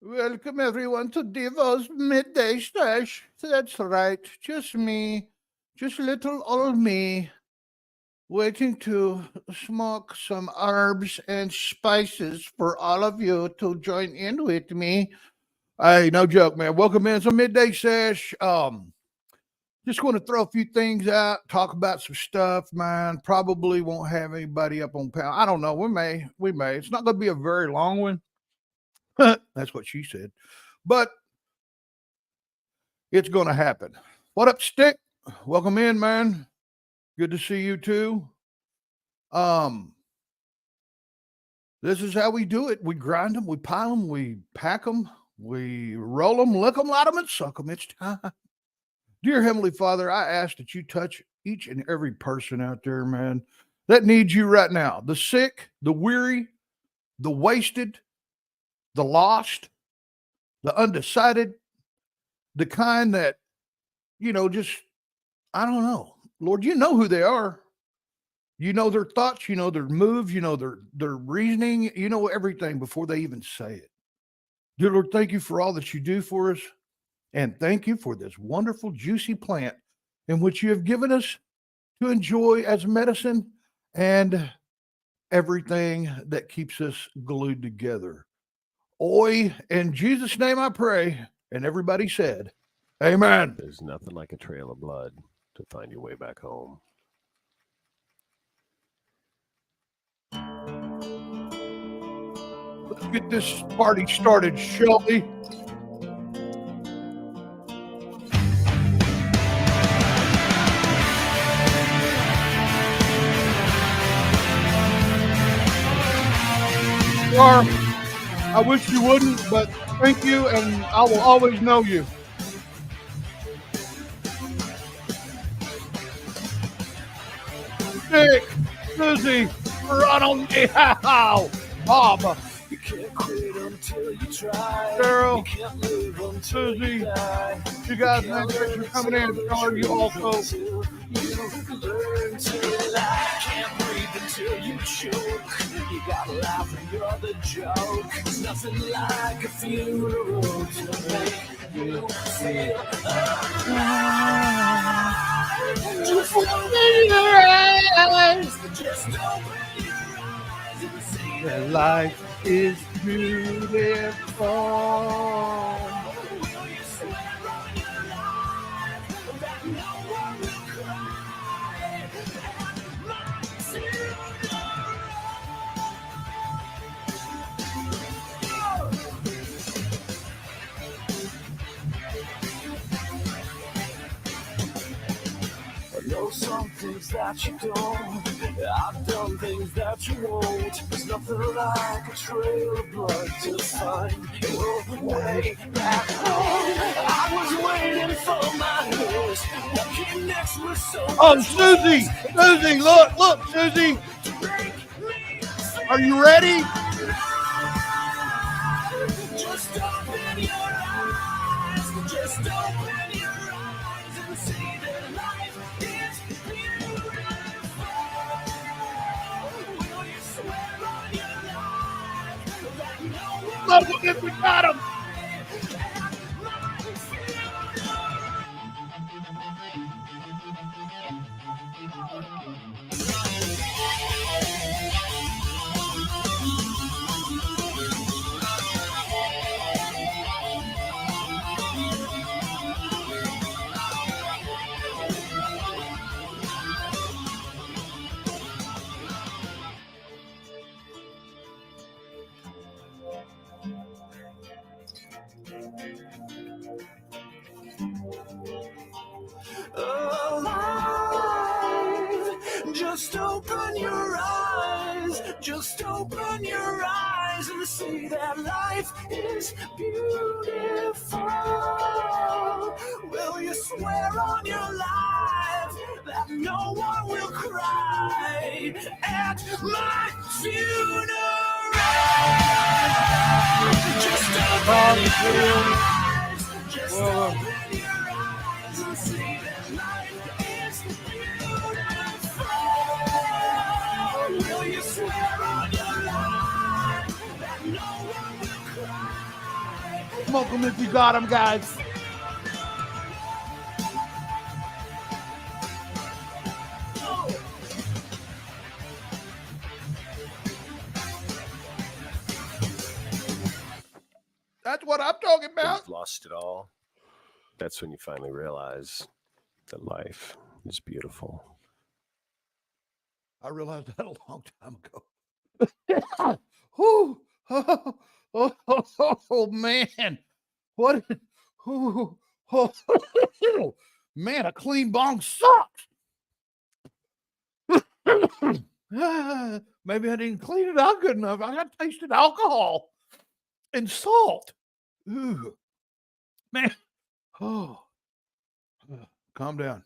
Welcome everyone to Devo's Midday Stash. That's right, just me, just little old me, waiting to smoke some herbs and spices for all of you to join in with me. Hey, no joke, man. Welcome in some Midday Stash. Just want to throw a few things out, talk about some stuff, man. Probably won't have anybody up on panel. I don't know. We may. It's not going to be a very long one. That's what she said. But it's going to happen. What up, Stick? Welcome in, man. Good to see you too. Um, this is how we do it. We grind them, we pile them, we pack them, we roll them, lick them, light them, and suck them. It's time. Dear Heavenly Father, I ask that you touch each and every person out there, man, that needs you right now. The sick, the weary, the wasted, the lost, the undecided, the kind that, just, I don't know. Lord, you know who they are. You know their thoughts, you know their moves, you know their reasoning, you know everything before they even say it. Dear Lord, thank you for all that you do for us. And thank you for this wonderful, juicy plant in which you have given us to enjoy as medicine and everything that keeps us glued together. Oi, in Jesus' name I pray. And everybody said, Amen. There's nothing like a trail of blood to find your way back home. Let's get this party started, shall we? I wish you wouldn't, but thank you, and I will always know you. Dick, Susie, Ronald, Bob. You can't quit until you try. Girl, you can't live until Susie, you die. you guys, thanks for coming in. Tell her you also. You learn to lie. Can't breathe until you choke. You gotta laugh and you're the joke. There's nothing like a funeral to make you feel alive. Just open your eyes. Just open your eyes and see That life is beautiful. Will you swear on your life that no one will cry at my funeral? I know some things that you don't. I've done things that you won't. There's nothing like a trail of blood to find your way back home. I was waiting for my horse. What came next was so Oh, Susie, Susie, look, Susie. Are you ready? Just open your eyes. Just open your eyes and see that life is beautiful. Will you swear on your life that no one Look if we got him. alive. Just open your eyes. Just open your eyes and see that life is beautiful. Will you swear on your life that no one will cry at my funeral? Just open your eyes. Just open your eyes and see that life is beautiful. Will you swear on your life that no one will cry Smoke them if you got them, guys. That's what I'm talking When about. you've lost it all, that's when you finally realize that life is beautiful. I realized that a long time ago. Whew. Oh, man. What? Oh, man, a clean bong sucks. Maybe I didn't clean it out good enough. I got tasted alcohol and salt. Ooh, man. Oh, calm down.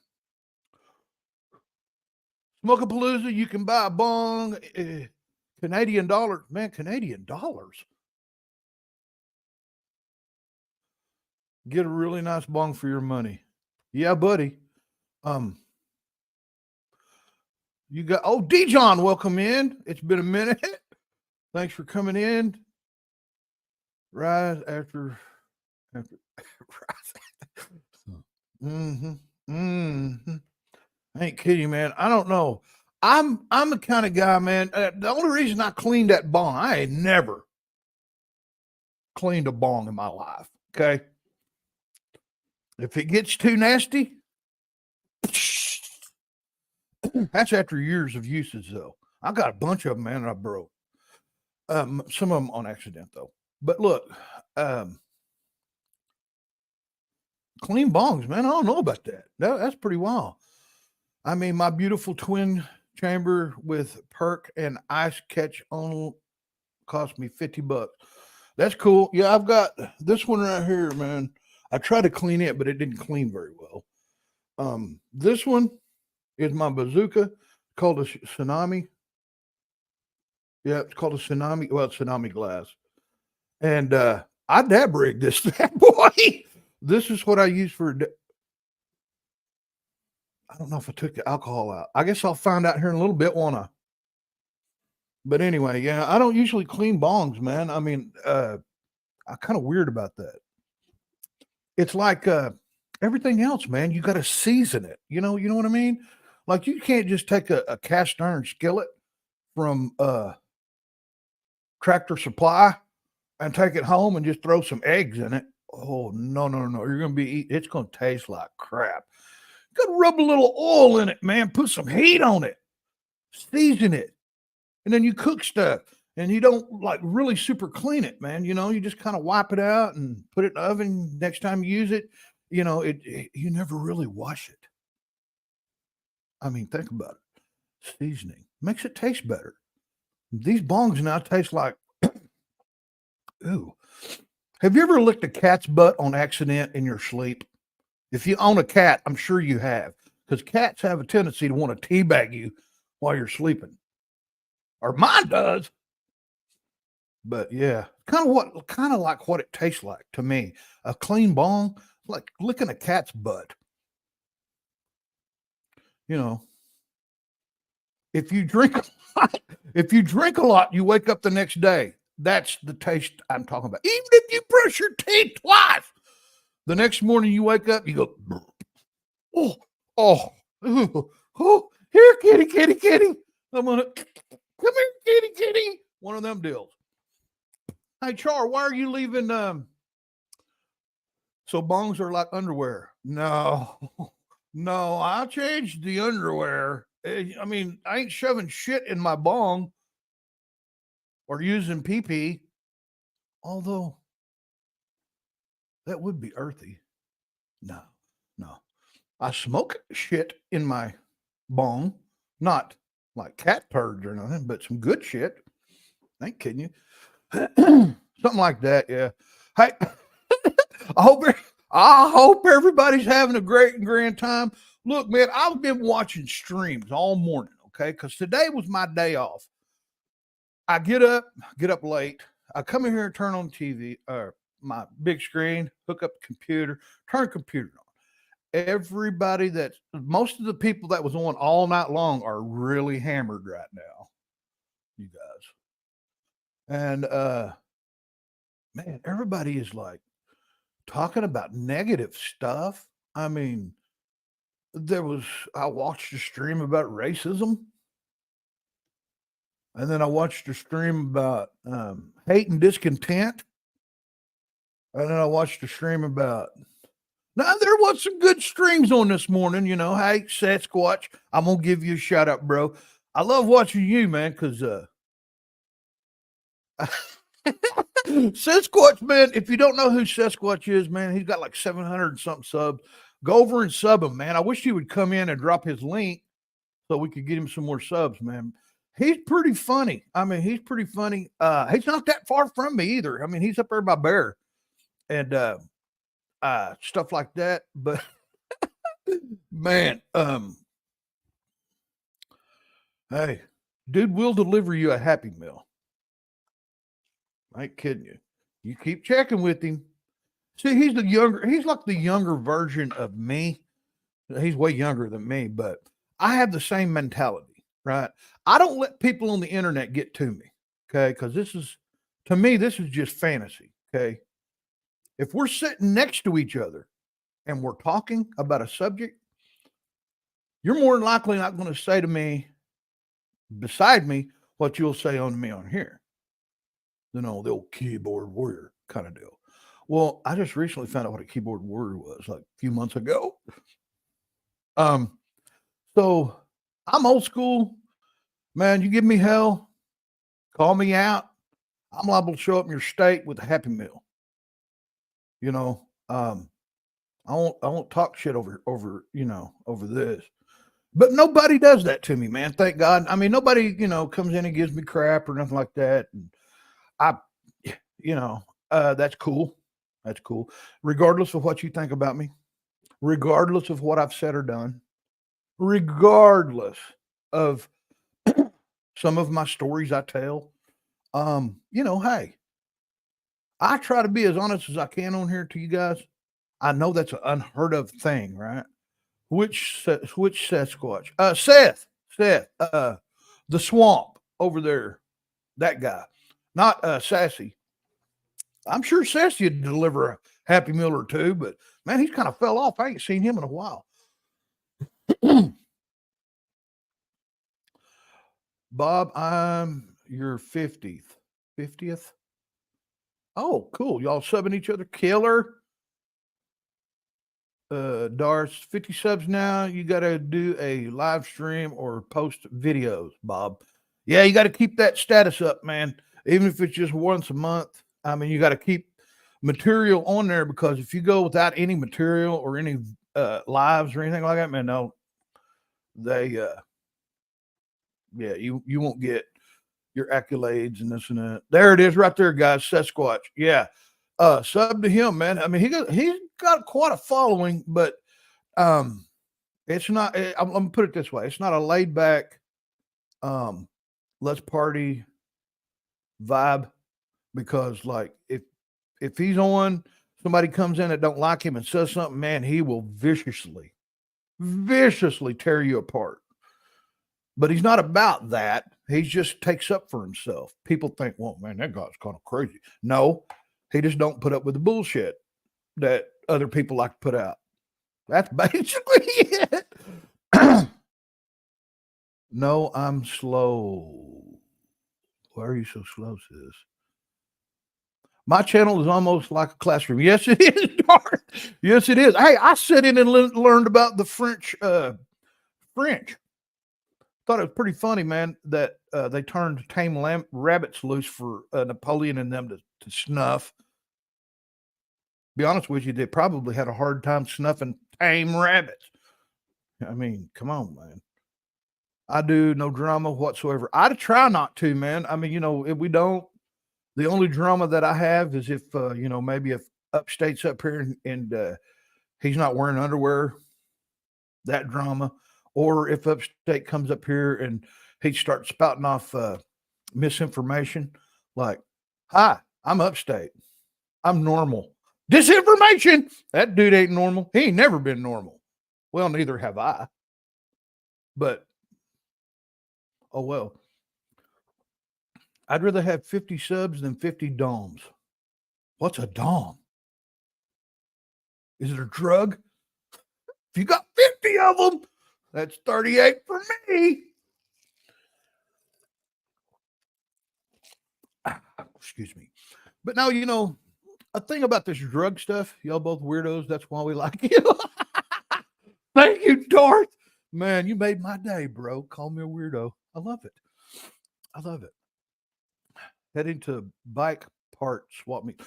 Smokapalooza, you can buy a bong, Canadian dollars. Man, Canadian dollars. Get a really nice bong for your money. Yeah, buddy. You got Dijon, welcome in. It's been a minute. Thanks for coming in. Rise after I ain't kidding, man. I don't know. I'm the kind of guy, man. The only reason I cleaned that bong, I ain't never cleaned a bong in my life. Okay. If it gets too nasty, that's after years of usage, though. I got a bunch of them, man, I broke. Some of them on accident, though. But look, clean bongs, man. I don't know about that. That's pretty wild. I mean, my beautiful twin chamber with perk and ice catch on cost me $50. That's cool. Yeah, I've got this one right here, man. I tried to clean it, but it didn't clean very well. This one is my bazooka called a tsunami. Yeah, it's called a tsunami. Well, it's tsunami glass. And I dab rigged this bad boy. This is what I use for. I don't know if I took the alcohol out. I guess I'll find out here in a little bit, won't I? But anyway, yeah, I don't usually clean bongs, man. I mean, I'm kind of weird about that. It's like everything else, man. You got to season it. You know what I mean? Like you can't just take a cast iron skillet from Tractor Supply and take it home and just throw some eggs in it. Oh, no. You're going to be eating. It's going to taste like crap. You got to rub a little oil in it, man. Put some heat on it. Season it. And then you cook stuff. And you don't like really super clean it, man. You just kind of wipe it out and put it in the oven. Next time you use it, you never really wash it. I mean, think about it. Seasoning makes it taste better. These bongs now taste like, ooh. Have you ever licked a cat's butt on accident in your sleep? If you own a cat, I'm sure you have, because cats have a tendency to want to teabag you while you're sleeping, or mine does. But yeah, kind of like what it tastes like to me. A clean bong, like licking a cat's butt. If you drink a lot, you wake up the next day. That's the taste I'm talking about. Even if you brush your teeth twice, the next morning you wake up, you go, oh, here, kitty. I'm gonna come here, kitty. One of them deals. Hey, Char, why are you leaving? So bongs are like underwear. No, I changed the underwear. I mean, I ain't shoving shit in my bong or using pee-pee, although that would be earthy. No. I smoke shit in my bong, not like cat turds or nothing, but some good shit. I ain't kidding you. Something like that, yeah. Hey, I hope everybody's having a great and grand time. Look, man, I've been watching streams all morning, okay? Because today was my day off. I get up late. I come in here and turn on TV, my big screen, hook up the computer, turn the computer on. Most of the people that was on all night long are really hammered right now, you guys. And man, everybody is like talking about negative stuff. I mean, I watched a stream about racism, and then I watched a stream about hate and discontent, and then I watched a stream about. Now there was some good streams on this morning. Hey Sasquatch, I'm gonna give you a shout out, bro. I love watching you, man, because Sasquatch, man. If you don't know who Sasquatch is, man, he's got like 700 and something subs. Go over and sub him, man. I wish he would come in and drop his link so we could get him some more subs, man. He's pretty funny. I mean, he's pretty funny. He's not that far from me either. I mean, he's up there by Bear and stuff like that. But man, hey, dude, we'll deliver you a Happy Meal. I ain't kidding you. You keep checking with him. See, he's like the younger version of me. He's way younger than me, but I have the same mentality, right? I don't let people on the internet get to me, okay? Because to me, this is just fantasy, okay? If we're sitting next to each other and we're talking about a subject, you're more than likely not going to say to me, beside me, what you'll say on me on here. The old keyboard warrior kind of deal. Well, I just recently found out what a keyboard warrior was, like a few months ago. So I'm old school, man. You give me hell, call me out. I'm liable to show up in your state with a Happy Meal. I won't talk shit over this. But nobody does that to me, man. Thank God. I mean, nobody, comes in and gives me crap or nothing like that. And that's cool. That's cool. Regardless of what you think about me, regardless of what I've said or done, regardless of some of my stories I tell, hey, I try to be as honest as I can on here to you guys. I know that's an unheard of thing, right? Which Sasquatch? Seth, the swamp over there, that guy, not Sassy. I'm sure Sassy would deliver a Happy Meal or two, but man, he's kind of fell off. I ain't seen him in a while. Bob, I'm your 50th. Oh, cool. Y'all subbing each other. Killer. Darth, 50 subs now. You got to do a live stream or post videos, Bob. Yeah, you got to keep that status up, man. Even if it's just once a month. I mean, you got to keep material on there, because if you go without any material or any lives or anything like that, man, no, they you won't get your accolades and this and that. There it is right there, guys. Sasquatch. Yeah. Sub to him, man. I mean, he's got quite a following, but it's not, I'm gonna put it this way. It's not a laid back let's party vibe, because like if he's on, somebody comes in that don't like him and says something, man, he will viciously tear you apart. But he's not about that. He just takes up for himself. People think, well, man, that guy's kind of crazy. No, he just don't put up with the bullshit that other people like to put out. That's basically it. No, I'm slow. Why are you so slow, sis? My channel is almost like a classroom. Yes, it is, Dark. Yes, it is. Hey, I sat in and learned about the French. Thought it was pretty funny, man, that they turned tame rabbits loose for Napoleon and them to snuff. Be honest with you, they probably had a hard time snuffing tame rabbits. I mean, come on, man. I do no drama whatsoever. I try not to, man. I mean, if we don't, the only drama that I have is if, maybe if Upstate's up here and he's not wearing underwear, that drama. Or if Upstate comes up here and he starts spouting off misinformation, like, hi, I'm Upstate. I'm normal. Disinformation. That dude ain't normal. He ain't never been normal. Well, neither have I. But, oh well. I'd rather have 50 subs than 50 doms. What's a dom? Is it a drug? If you got 50 of them, that's 38 for me. Excuse me. But now, you know, a thing about this drug stuff, y'all both weirdos. That's why we like you. Thank you, Darth. Man, you made my day, bro. Call me a weirdo. I love it. I love it. Heading to bike part swap meet.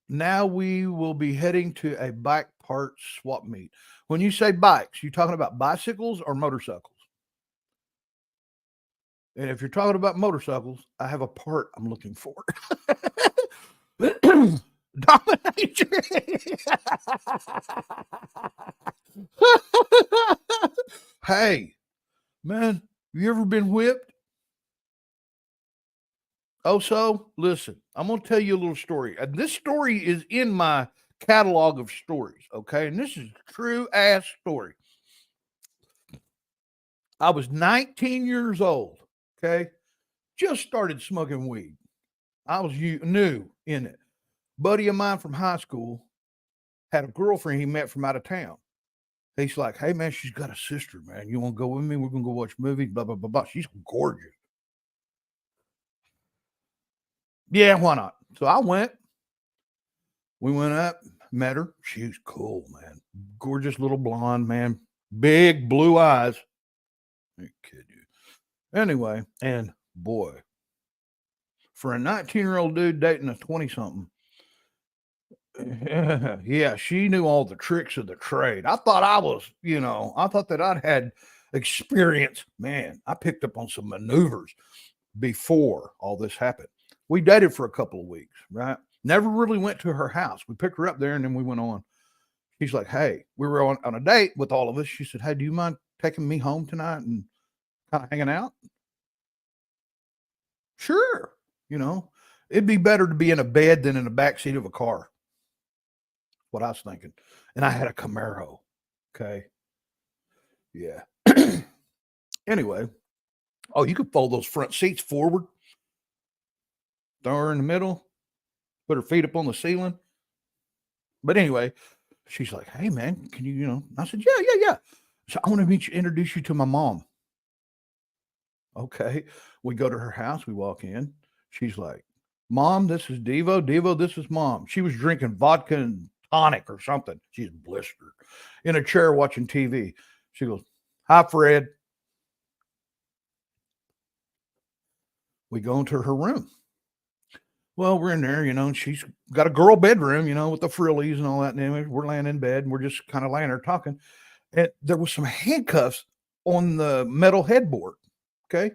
Now we will be heading to a bike part swap meet. When you say bikes, you talking about bicycles or motorcycles? And if you're talking about motorcycles, I have a part I'm looking for. Domination. Hey, man, you ever been whipped? Oh, so listen, I'm going to tell you a little story. And this story is in my catalog of stories. Okay. And this is a true ass story. I was 19 years old. Okay. Just started smoking weed. I was new in it. Buddy of mine from high school had a girlfriend he met from out of town. He's like, hey, man, she's got a sister, man. You want to go with me? We're going to go watch movies, blah, blah, blah, blah. She's gorgeous. Yeah, why not? So I went. We went up, met her. She was cool, man. Gorgeous little blonde, man. Big blue eyes. I kid you. Anyway, and boy, for a 19-year-old dude dating a 20-something, yeah, she knew all the tricks of the trade. I thought I was, I thought that I'd had experience. Man, I picked up on some maneuvers before all this happened. We dated for a couple of weeks, right? Never really went to her house. We picked her up there and then we went on. She's like, hey, we were on a date with all of us. She said, hey, do you mind taking me home tonight and kind of hanging out? Sure. It'd be better to be in a bed than in the backseat of a car. What I was thinking. And I had a Camaro. Okay. Yeah. Anyway. Oh, you could fold those front seats forward. Throw her in the middle. Put her feet up on the ceiling. But anyway, she's like, hey, man, can you, I said, yeah. So I want to introduce you to my mom. Okay. We go to her house. We walk in. She's like, Mom, this is Devo. Devo, this is Mom. She was drinking vodka and tonic or something. She's blistered in a chair watching TV. She goes, hi, Fred. We go into her room. Well, we're in there, and she's got a girl bedroom, with the frillies and all that. And we're laying in bed and we're just kind of laying there talking. And there was some handcuffs on the metal headboard. Okay.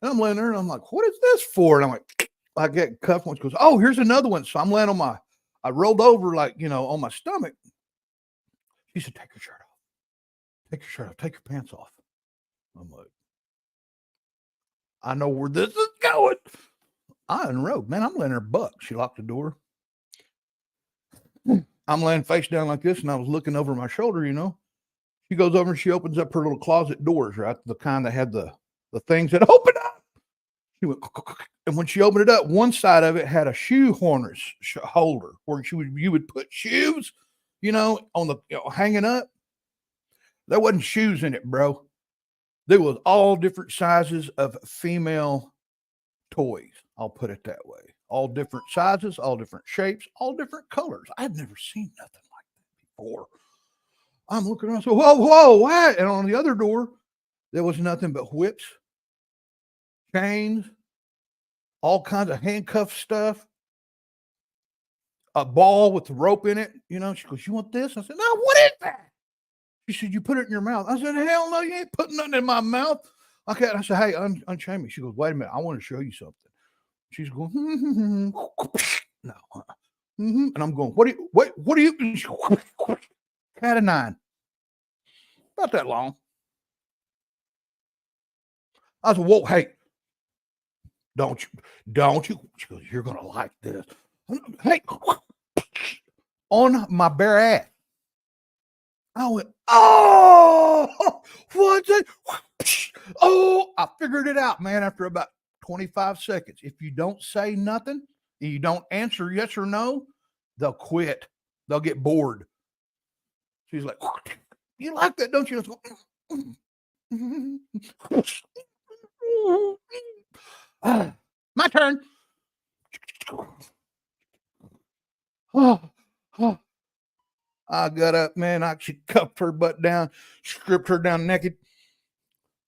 And I'm laying there and I'm like, what is this for? And I'm like, I get cuffed once. Goes, oh, here's another one. So I'm laying on I rolled over like, on my stomach. She said, take your shirt off. Take your shirt off. Take your pants off. I'm like, I know where this is going. I unrobed. Man, I'm letting her buck. She locked the door. I'm laying face down like this, and I was looking over my shoulder, She goes over and she opens up her little closet doors, right? The kind that had the things that open up. She went, and when she opened it up, one side of it had a shoe harness holder where you would put shoes, on the hanging up. There wasn't shoes in it, bro. There was all different sizes of female toys. I'll put it that way. All different sizes, all different shapes, all different colors. I've never seen nothing like that before. I'm looking around, so whoa, what? And on the other door, there was nothing but whips, chains, all kinds of handcuff stuff, a ball with the rope in it. She goes, you want this? I said, no, what is that? She said, you put it in your mouth. I said, hell no, you ain't putting nothing in my mouth. Okay. I said, hey, unchain me. She goes, wait a minute. I want to show you something. She's going, no. And I'm going, what do you, cat of nine. About that long. I said, whoa, hey, don't you. She goes, you're going to like this. Hey, on my bare ass. I went, oh, what's it? Oh, I figured it out, man, after about 25 seconds. If you don't say nothing, you don't answer yes or no, they'll quit. They'll get bored. She's like, you like that, don't you? My turn. I got up, man. She cuffed her butt down, stripped her down naked,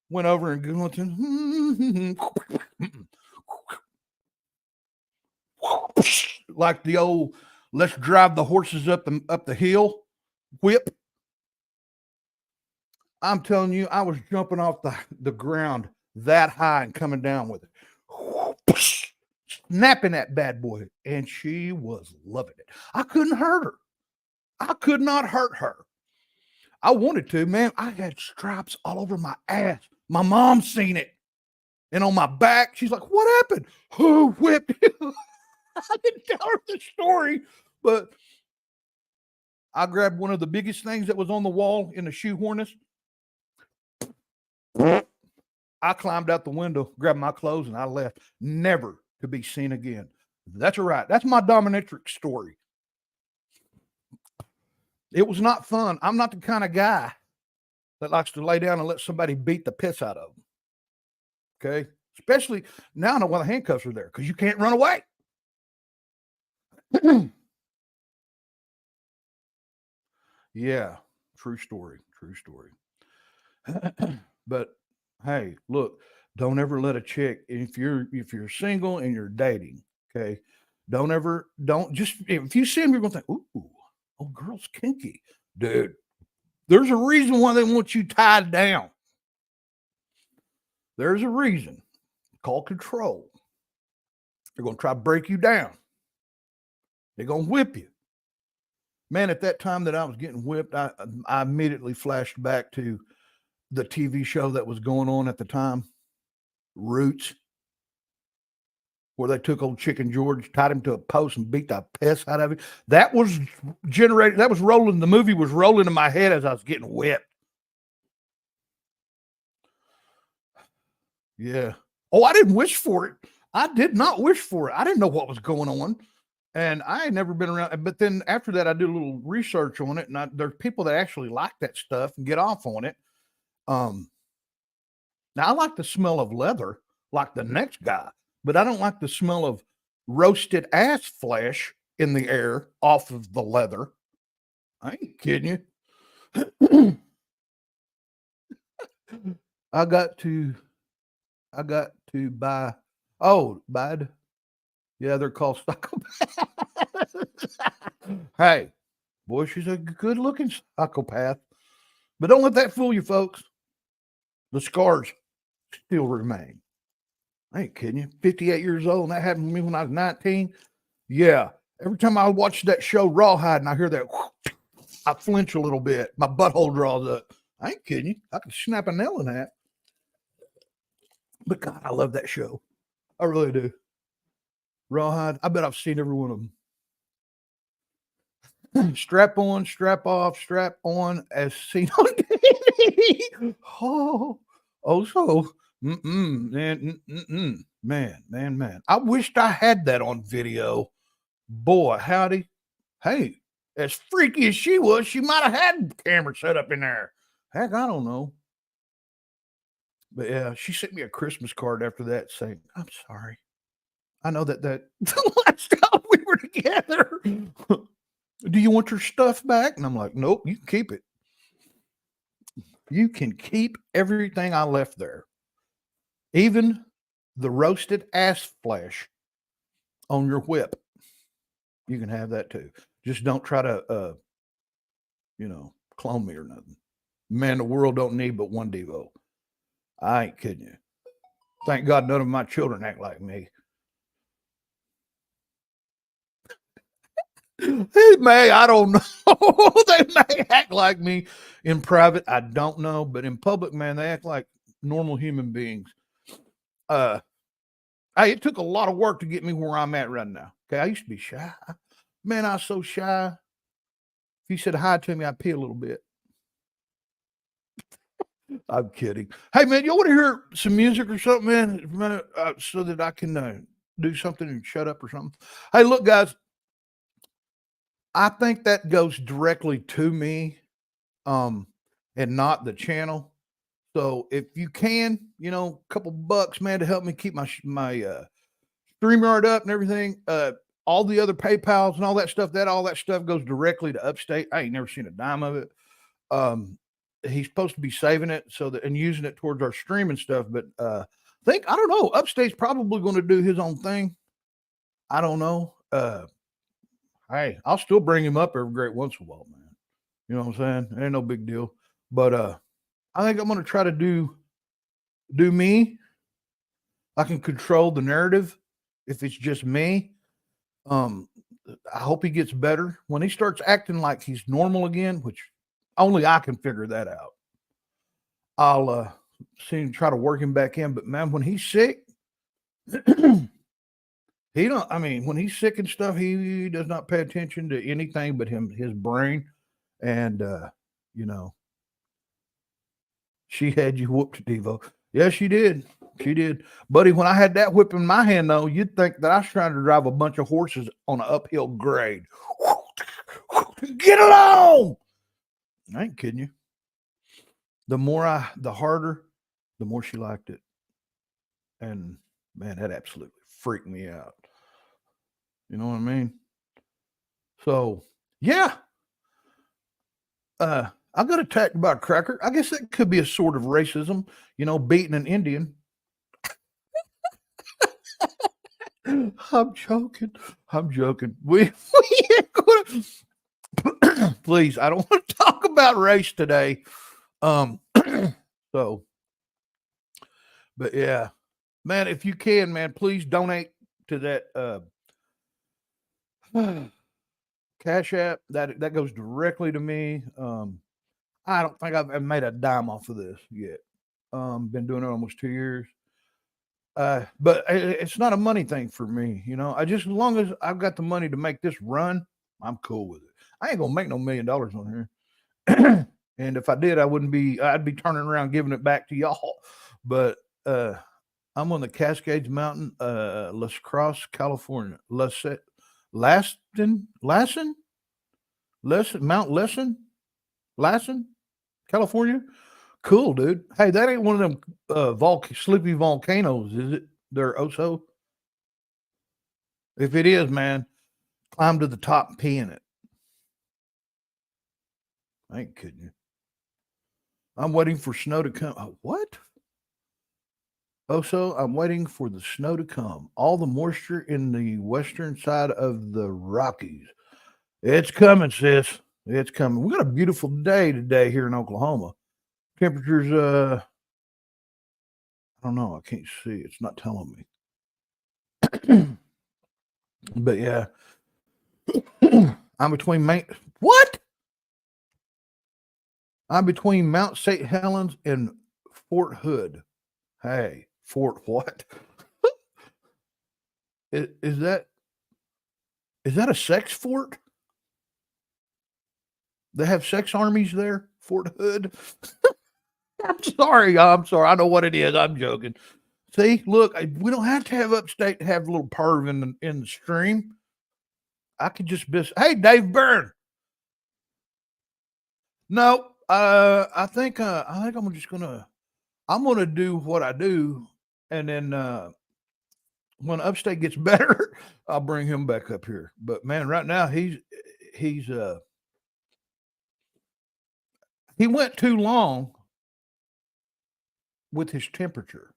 went over and like the old let's drive the horses up the hill whip. I'm telling you, I was jumping off the ground that high and coming down with it. Snapping that bad boy. And she was loving it. I couldn't hurt her. I could not hurt her. I wanted to, man. I had stripes all over my ass. My mom seen it. And on my back, she's like, what happened? Who whipped you? I didn't tell her the story, but I grabbed one of the biggest things that was on the wall in the shoe harness. I climbed out the window, grabbed my clothes, and I left, never to be seen again. That's all right. That's my dominatrix story. It was not fun. I'm not the kind of guy that likes to lay down and let somebody beat the piss out of them. Okay? Especially now I know why the handcuffs are there, because you can't run away. Yeah, true story. True story. But hey, look, don't ever let a chick, if you're single and you're dating, okay, if you see them, you're gonna think, ooh, oh, girl's kinky. Dude, there's a reason why they want you tied down. There's a reason called control. They're gonna try to break you down. They're gonna whip you. Man, at that time that I was getting whipped, I immediately flashed back to the TV show that was going on at the time, Roots, where they took old Chicken George, tied him to a post and beat the piss out of him. That was rolling. The movie was rolling in my head as I was getting whipped. Yeah. Oh, I didn't wish for it. I did not wish for it. I didn't know what was going on. And I had never been around. But then after that, I did a little research on it. And there's people that actually like that stuff and get off on it. Now I like the smell of leather, like the next guy, but I don't like the smell of roasted ass flesh in the air off of the leather. I ain't kidding you. I got to buy. Oh, bud. Yeah, they're called psychopaths. Hey, boy, she's a good-looking psychopath. But don't let that fool you, folks. The scars still remain. I ain't kidding you. 58 years old, and that happened to me when I was 19. Yeah. Every time I watch that show Rawhide and I hear that, I flinch a little bit. My butthole draws up. I ain't kidding you. I could snap a nail in that. But God, I love that show. I really do. Rawhide. I bet I've seen every one of them. Strap on, strap off, strap on, as seen on TV. Man. I wished I had that on video. Boy, howdy. Hey, as freaky as she was, she might have had a camera set up in there. Heck, I don't know. But yeah, she sent me a Christmas card after that saying, I'm sorry. I know that the last time we were together. Do you want your stuff back? And I'm like, nope, you can keep it. You can keep everything I left there. Even the roasted ass flesh on your whip. You can have that too. Just don't try to, clone me or nothing. Man, the world don't need but one Devo. I ain't kidding you. Thank God none of my children act like me. They may, I don't know. They may act like me in private. I don't know. But in public, man, they act like normal human beings. It took a lot of work to get me where I'm at right now. Okay, I used to be shy. Man, I was so shy. If you said hi to me, I'd pee a little bit. I'm kidding. Hey, man, you want to hear some music or something, man? So that I can do something and shut up or something. Hey, look, guys. I think that goes directly to me. and not the channel. So if you can, a couple bucks, man, to help me keep my StreamYard up and everything. All the other PayPals and all that stuff goes directly to Upstate. I ain't never seen a dime of it. He's supposed to be saving it and using it towards our stream and stuff. But I don't know. Upstate's probably going to do his own thing. I don't know. Hey, I'll still bring him up every great once in a while, man. You know what I'm saying? It ain't no big deal. But I think I'm going to try to do me. I can control the narrative if it's just me. I hope he gets better. When he starts acting like he's normal again, which only I can figure that out, I'll try to work him back in. But man, when he's sick, when he's sick and stuff, he does not pay attention to anything but his brain. And she had you whooped, Devo. Yeah, she did. She did. Buddy, when I had that whip in my hand, though, you'd think that I was trying to drive a bunch of horses on an uphill grade. Get along! I ain't kidding you. The harder, the more she liked it. And, man, that absolutely freaked me out. You know what I mean? So, yeah. I got attacked by a cracker. I guess that could be a sort of racism, beating an Indian. I'm joking. Please, I don't want to talk about race today. But yeah, man, if you can, man, please donate to that Cash App. That goes directly to me. I don't think I've made a dime off of this yet. Been doing it almost 2 years. But it's not a money thing for me, as long as I've got the money to make this run, I'm cool with it. I ain't gonna make no $1 million on here. And if I did, I'd be turning around giving it back to y'all. But I'm on the Cascades Mountain, La Crosse, California. Mount Lassen, California. Cool, dude. Hey, that ain't one of them sleepy volcanoes, is it? They're also. If it is, man, climb to the top and pee in it. I ain't kidding you. I'm waiting for snow to come. Oh, what? Also, I'm waiting for the snow to come. All the moisture in the western side of the Rockies. It's coming, sis. It's coming. We got a beautiful day today here in Oklahoma. Temperatures, I don't know. I can't see. It's not telling me. But yeah. I'm between Mount St. Helens and Fort Hood. Hey, Fort what? Is that a sex fort? They have sex armies there, Fort Hood. I'm sorry. I know what it is. I'm joking. See, look, we don't have to have Upstate to have a little perv in the stream. I could just be, hey, Dave Byrne. No, I think I'm just gonna do what I do, and then when Upstate gets better, I'll bring him back up here. But man, right now he went too long with his temperature.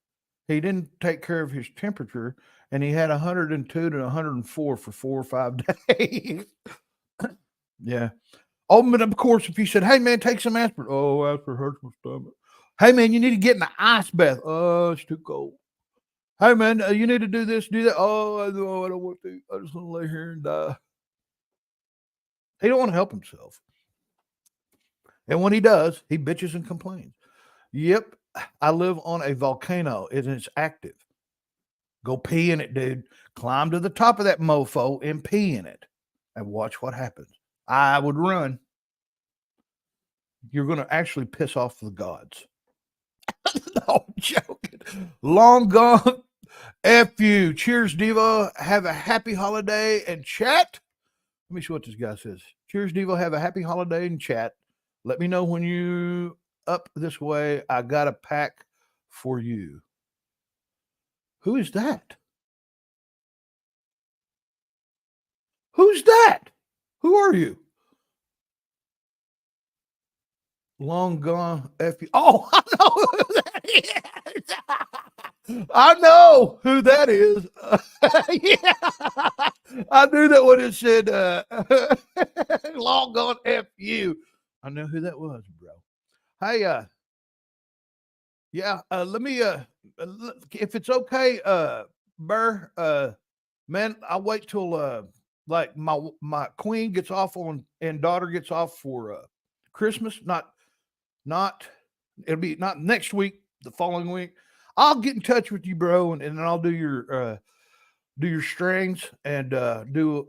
He didn't take care of his temperature, and he had 102 to 104 for 4 or 5 days. Yeah. Oh, but of course, if he said, "Hey man, take some aspirin," oh, aspirin hurts my stomach. Hey man, you need to get in the ice bath. Oh, it's too cold. Hey man, you need to do this, do that. Oh, I don't want to. I just want to lay here and die. He don't want to help himself. And when he does, he bitches and complains. Yep, I live on a volcano and it's active. Go pee in it, dude. Climb to the top of that mofo and pee in it and watch what happens. I would run. You're going to actually piss off the gods. No, I'm joking. Long gone. F you. Cheers, Devo. Have a happy holiday and chat. Let me see what this guy says. Cheers, Devo. Have a happy holiday and chat. Let me know when you up this way. I got a pack for you. Who is that? Who's that? Who are you? Long gone F. Oh, I know who that is. I know who that is. Yeah, I knew that when it said long gone F.U. I know who that was, bro. Hey, yeah, let me, if it's okay, Burr, man, I'll wait till, like my queen gets off on and daughter gets off for Christmas. Not it'll be not next week, the following week. I'll get in touch with you, bro, and then I'll do your strings and do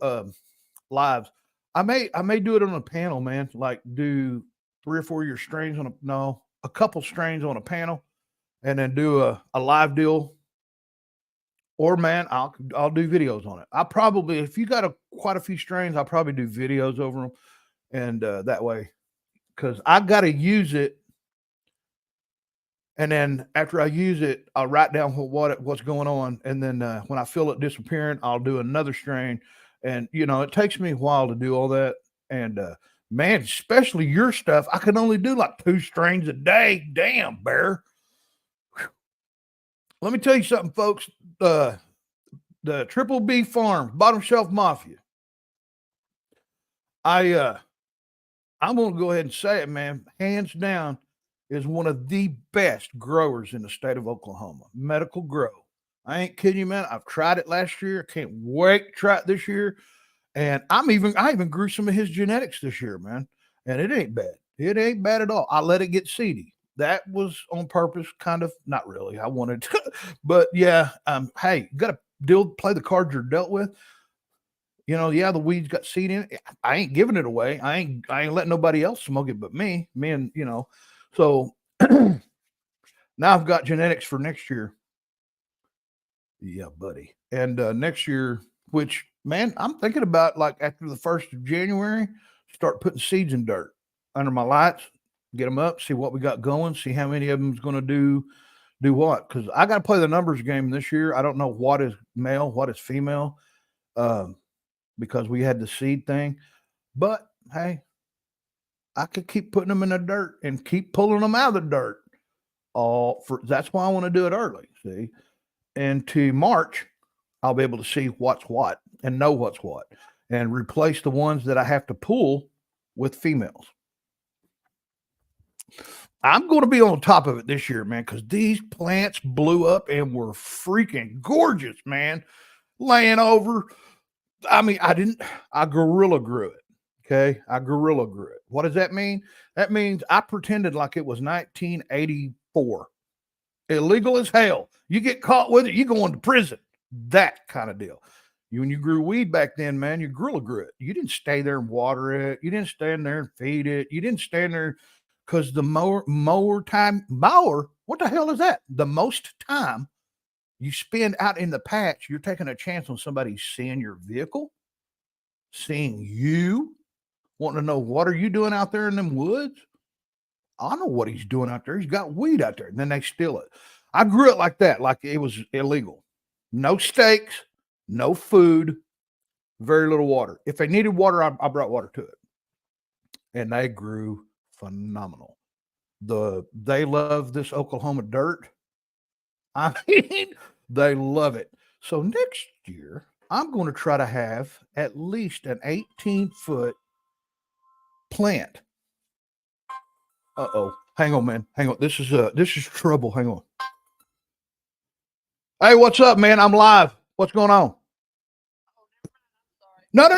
lives. I may do it on a panel, man. Like do 3 or 4 of your strings on a couple strings on a panel, and then do a live deal. Or man, I'll do videos on it. I probably, if you got quite a few strings, I'll probably do videos over them, and that way, because I got to use it. And then after I use it, I'll write down what's going on. And then when I feel it disappearing, I'll do another strain. And it takes me a while to do all that. And man, especially your stuff, I can only do like 2 strains a day. Damn, Bear. Whew. Let me tell you something, folks. The Triple B Farm, Bottom Shelf Mafia. I'm gonna go ahead and say it, man. Hands down, is one of the best growers in the state of Oklahoma. Medical grow. I ain't kidding you, man. I've tried it last year. Can't wait to try it this year. And I even grew some of his genetics this year, man. And it ain't bad. It ain't bad at all. I let it get seedy. That was on purpose, kind of. Not really. I wanted to, but yeah. Hey, you gotta play the cards you're dealt with. Yeah, the weeds got seed in it. I ain't giving it away. I ain't letting nobody else smoke it but me. And so now I've got genetics for next year. Yeah, buddy. And next year, which man, I'm thinking about like after the 1st of January, start putting seeds in dirt under my lights, get them up, see what we got going, see how many of them's going to do what. Because I got to play the numbers game this year. I don't know what is male, what is female, because we had the seed thing. But hey, I could keep putting them in the dirt and keep pulling them out of the dirt. That's why I want to do it early. See, and to March, I'll be able to see what's what and know what's what, and replace the ones that I have to pull with females. I'm going to be on top of it this year, man, because these plants blew up and were freaking gorgeous, man. Laying over. I mean, I gorilla grew it. Okay. I gorilla grew it. What does that mean? That means I pretended like it was 1984. Illegal as hell. You get caught with it, you go into prison. That kind of deal. When you grew weed back then, man, you gorilla grew it. You didn't stay there and water it. You didn't stand there and feed it. You didn't stand there because the mower, what the hell is that? The most time you spend out in the patch, you're taking a chance on somebody seeing your vehicle, seeing you, wanting to know what are you doing out there in them woods. I know what he's doing out there. He's got weed out there. And then they steal it. I grew it like that, like it was illegal. No steaks, no food, very little water. If they needed water, I brought water to it. And they grew phenomenal. They love this Oklahoma dirt. I mean, they love it. So next year, I'm going to try to have at least an 18-foot plant. Uh-oh. Hang on, man. Hang on. This is trouble. Hang on. Hey, what's up, man? I'm live. What's going on? No.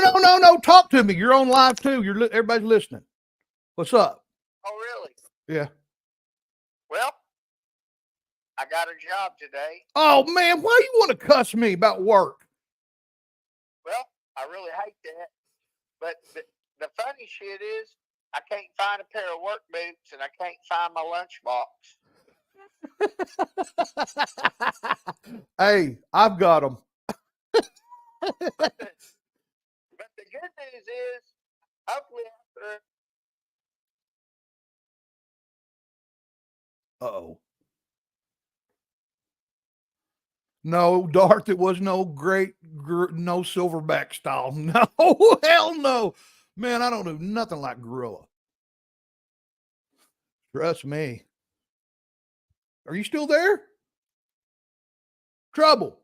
Talk to me. You're on live too. Everybody's listening. What's up? Oh, really? Yeah. Well, I got a job today. Oh, man. Why you want to cuss me about work? Well, I really hate that. But the funny shit is, I can't find a pair of work boots and I can't find my lunchbox. Hey, I've got them. But the good news is, hopefully after Uh-oh. No, Darth, it was no no silverback style. No, hell no. Man, I don't do nothing like gorilla. Trust me. Are you still there? Trouble.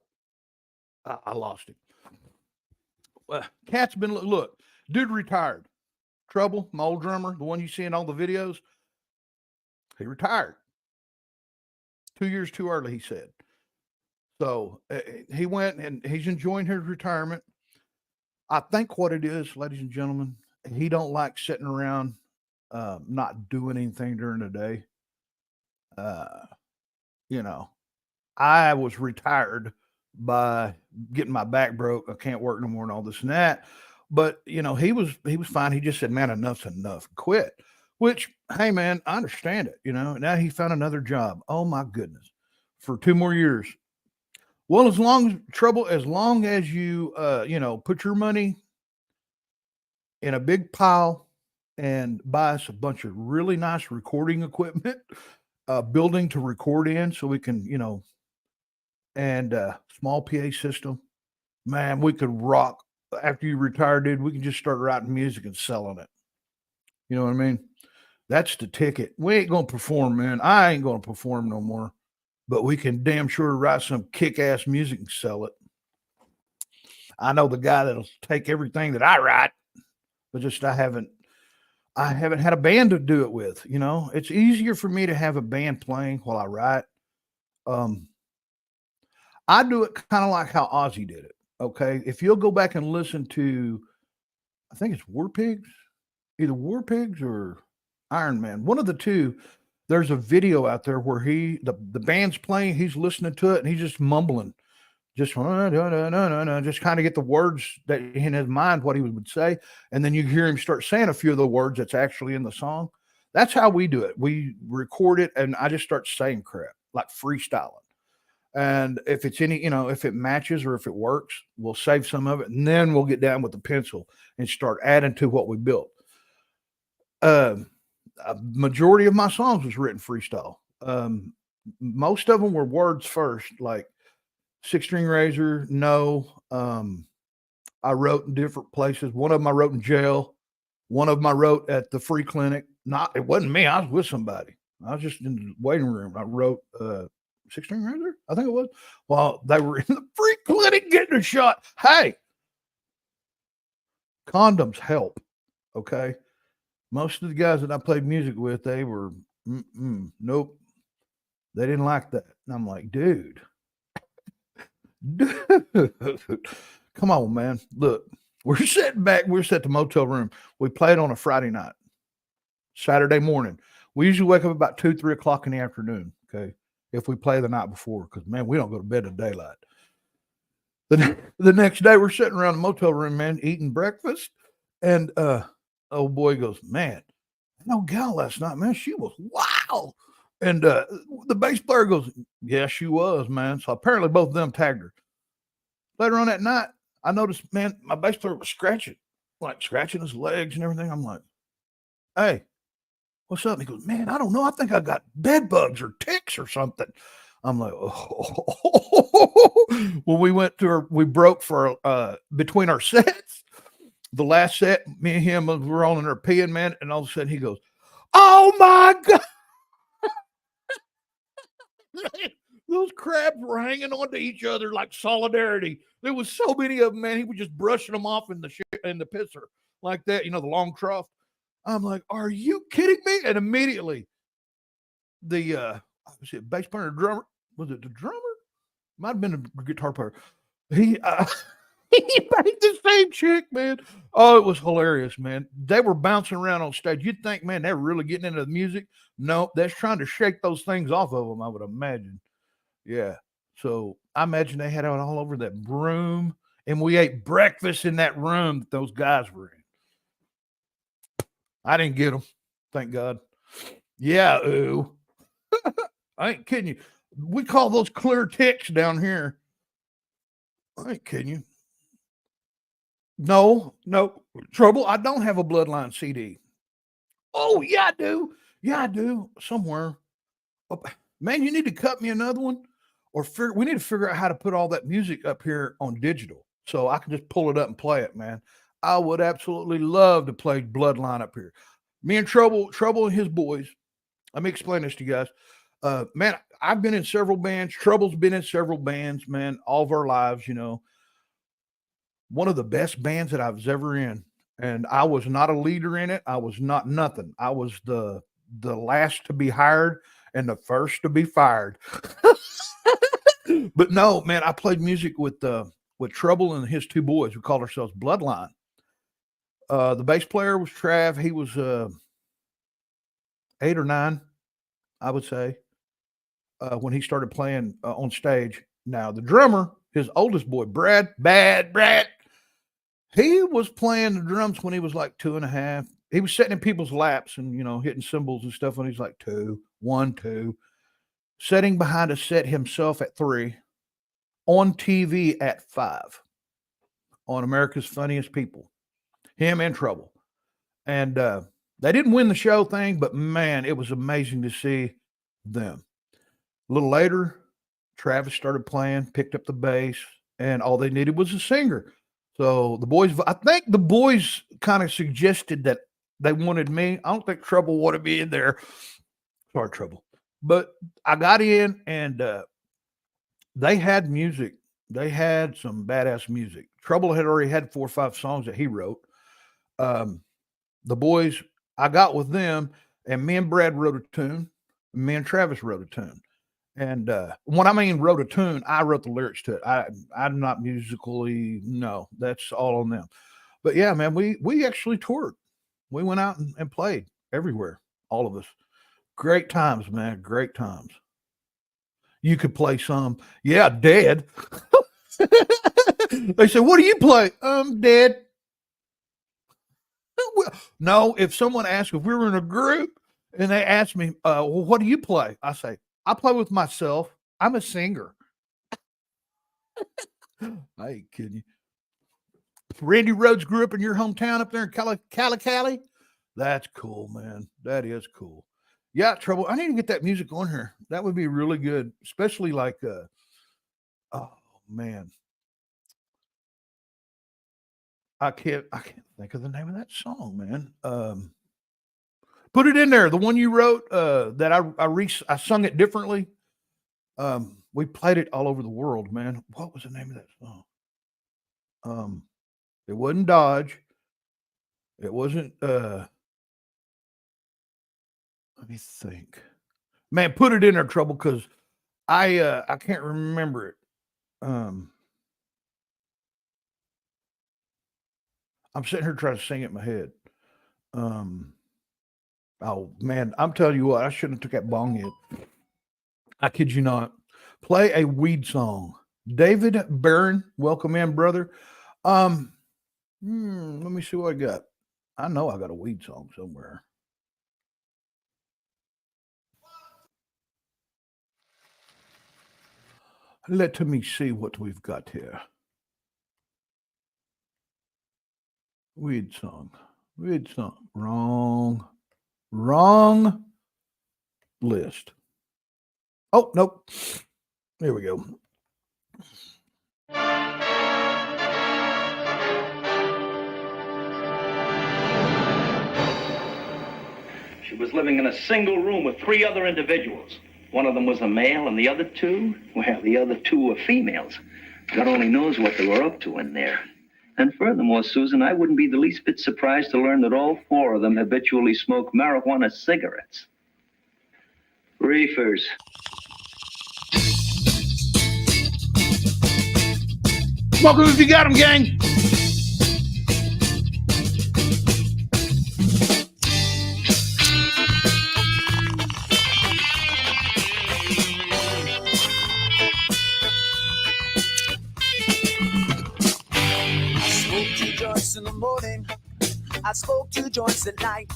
I lost him. Well, Cat's been, look, dude retired. Trouble, my old drummer, the one you see in all the videos, he retired 2 years too early, he said. So he went and he's enjoying his retirement. I think what it is, ladies and gentlemen, he don't like sitting around not doing anything during the day. You know, I was retired by getting my back broke. I can't work no more and all this and that. But he was fine. He just said, "Man, enough's enough. Quit." Which, hey, man, I understand it. Now he found another job. Oh my goodness, for 2 more years. Well, as long as you put your money in a big pile and buy us a bunch of really nice recording equipment, building to record in, so we can, and small PA system. Man, we could rock. After you retire, dude, we can just start writing music and selling it. You know what I mean? That's the ticket. We ain't gonna perform, man. I ain't gonna perform no more. But we can damn sure write some kick-ass music and sell it. I know the guy that'll take everything that I write, but just I haven't had a band to do it with. It's easier for me to have a band playing while I write. I do it kind of like how Ozzy did it. Okay, if you'll go back and listen to, I think it's War Pigs, either War Pigs or Iron Man, one of the two. There's a video out there where the band's playing, he's listening to it, and he's just mumbling, just kind of get the words that in his mind what he would say, and then you hear him start saying a few of the words that's actually in the song. That's how we do it. We record it, and I just start saying crap, like freestyling. And if it's if it matches or if it works, we'll save some of it, and then we'll get down with the pencil and start adding to what we built. A majority of my songs was written freestyle. Most of them were words first, like Six String Razor. No, I wrote in different places. One of them I wrote in jail. One of them I wrote at the free clinic. It wasn't me. I was with somebody. I was just in the waiting room. I wrote Six String Razor, I think it was, while they were in the free clinic getting a shot. Hey, condoms help. Okay. Most of the guys that I played music with, they were, nope. They didn't like that. And I'm like, dude, come on, man. Look, we're sitting back. We're at the motel room. We played on a Friday night, Saturday morning. We usually wake up about 2, 3 o'clock in the afternoon. Okay. If we play the night before, because, man, we don't go to bed at daylight. The next day, we're sitting around the motel room, man, eating breakfast. And, old boy goes, man, no gal last night, man. She was wild. And the bass player goes, yeah, she was, man. So apparently both of them tagged her. Later on that night, I noticed, man, my bass player was scratching his legs and everything. I'm like, hey, what's up? He goes, man, I don't know. I think I got bed bugs or ticks or something. I'm like, oh. Well, we broke for between our sets. The last set, me and him, we were all in there peeing, man. And all of a sudden he goes, oh my God. Those crabs were hanging on to each other like solidarity. There was so many of them, man. He was just brushing them off in the pisser like that, the long trough. I'm like, are you kidding me? And immediately the bass player, drummer, was it the drummer? Might have been a guitar player. He he made the same chick, man. Oh, it was hilarious, man. They were bouncing around on stage. You'd think, man, they're really getting into the music. No, that's trying to shake those things off of them, I would imagine. Yeah. So I imagine they had it all over that room, and we ate breakfast in that room that those guys were in. I didn't get them. Thank God. Yeah. Ooh. I ain't kidding you. We call those clear ticks down here. I ain't kidding you. No, Trouble. I don't have a Bloodline CD. Oh, yeah, I do. Yeah, I do. Somewhere. Oh, man, you need to cut me another one, or we need to figure out how to put all that music up here on digital so I can just pull it up and play it, man. I would absolutely love to play Bloodline up here. Me and Trouble and his boys. Let me explain this to you guys. Man, I've been in several bands. Trouble's been in several bands, man, all of our lives, you know. One of the best bands that I was ever in. And I was not a leader in it. I was not nothing. I was the last to be hired and the first to be fired. But no, man, I played music with Trouble and his two boys. We called ourselves Bloodline. The bass player was Trav. He was 8 or 9, I would say, when he started playing on stage. Now, the drummer, his oldest boy, Brad, he was playing the drums when he was like 2.5. He was sitting in people's laps and, you know, hitting cymbals and stuff when he's like 2, 1, 2. Sitting behind a set himself at 3. On TV at 5. On America's Funniest People. Him and Trouble. And they didn't win the show thing, but man, it was amazing to see them. A little later, Travis started playing, picked up the bass, and all they needed was a singer. So the boys, I think the boys kind of suggested that they wanted me. I don't think Trouble wanted me in there. Sorry, Trouble. But I got in, and they had music. They had some badass music. Trouble had already had 4 or 5 songs that he wrote. The boys, I got with them, and me and Brad wrote a tune. Me and Travis wrote a tune. And when I mean wrote a tune, I wrote the lyrics to it. I'm not musically, no, that's all on them. But yeah, man, we actually toured. We went out and played everywhere, all of us. Great times, man, great times. You could play some, yeah, Dead. They say, what do you play? Dead. No, if someone asked, if we were in a group and they asked me, well, what do you play? I say, I play with myself. I'm a singer. I ain't kidding you. Randy Rhodes grew up in your hometown up there in Cali. That's cool, man. That is cool. Yeah, Trouble. I need to get that music on here. That would be really good, especially like, oh man, I can't think of the name of that song, man. Put it in there. The one you wrote that I sung it differently. We played it all over the world, man. What was the name of that song? It wasn't Dodge. It wasn't. Let me think. Man, put it in there, Trouble, because I can't remember it. I'm sitting here trying to sing it in my head. Oh man, I'm telling you what, I shouldn't have took that bong hit. I kid you not. Play a weed song. David Barron, welcome in, brother. Let me see what I got. I know I got a weed song somewhere. Let me see what we've got here. Weed song. Wrong list. Oh, nope. Here we go. She was living in a single room with 3 other individuals. One of them was a male, and the other 2, well, the other 2 were females. God only knows what they were up to in there. And furthermore, Susan, I wouldn't be the least bit surprised to learn that all 4 of them habitually smoke marijuana cigarettes. Reefers. Smoke 'em if you got them, gang. In the morning, I smoke 2 joints at night.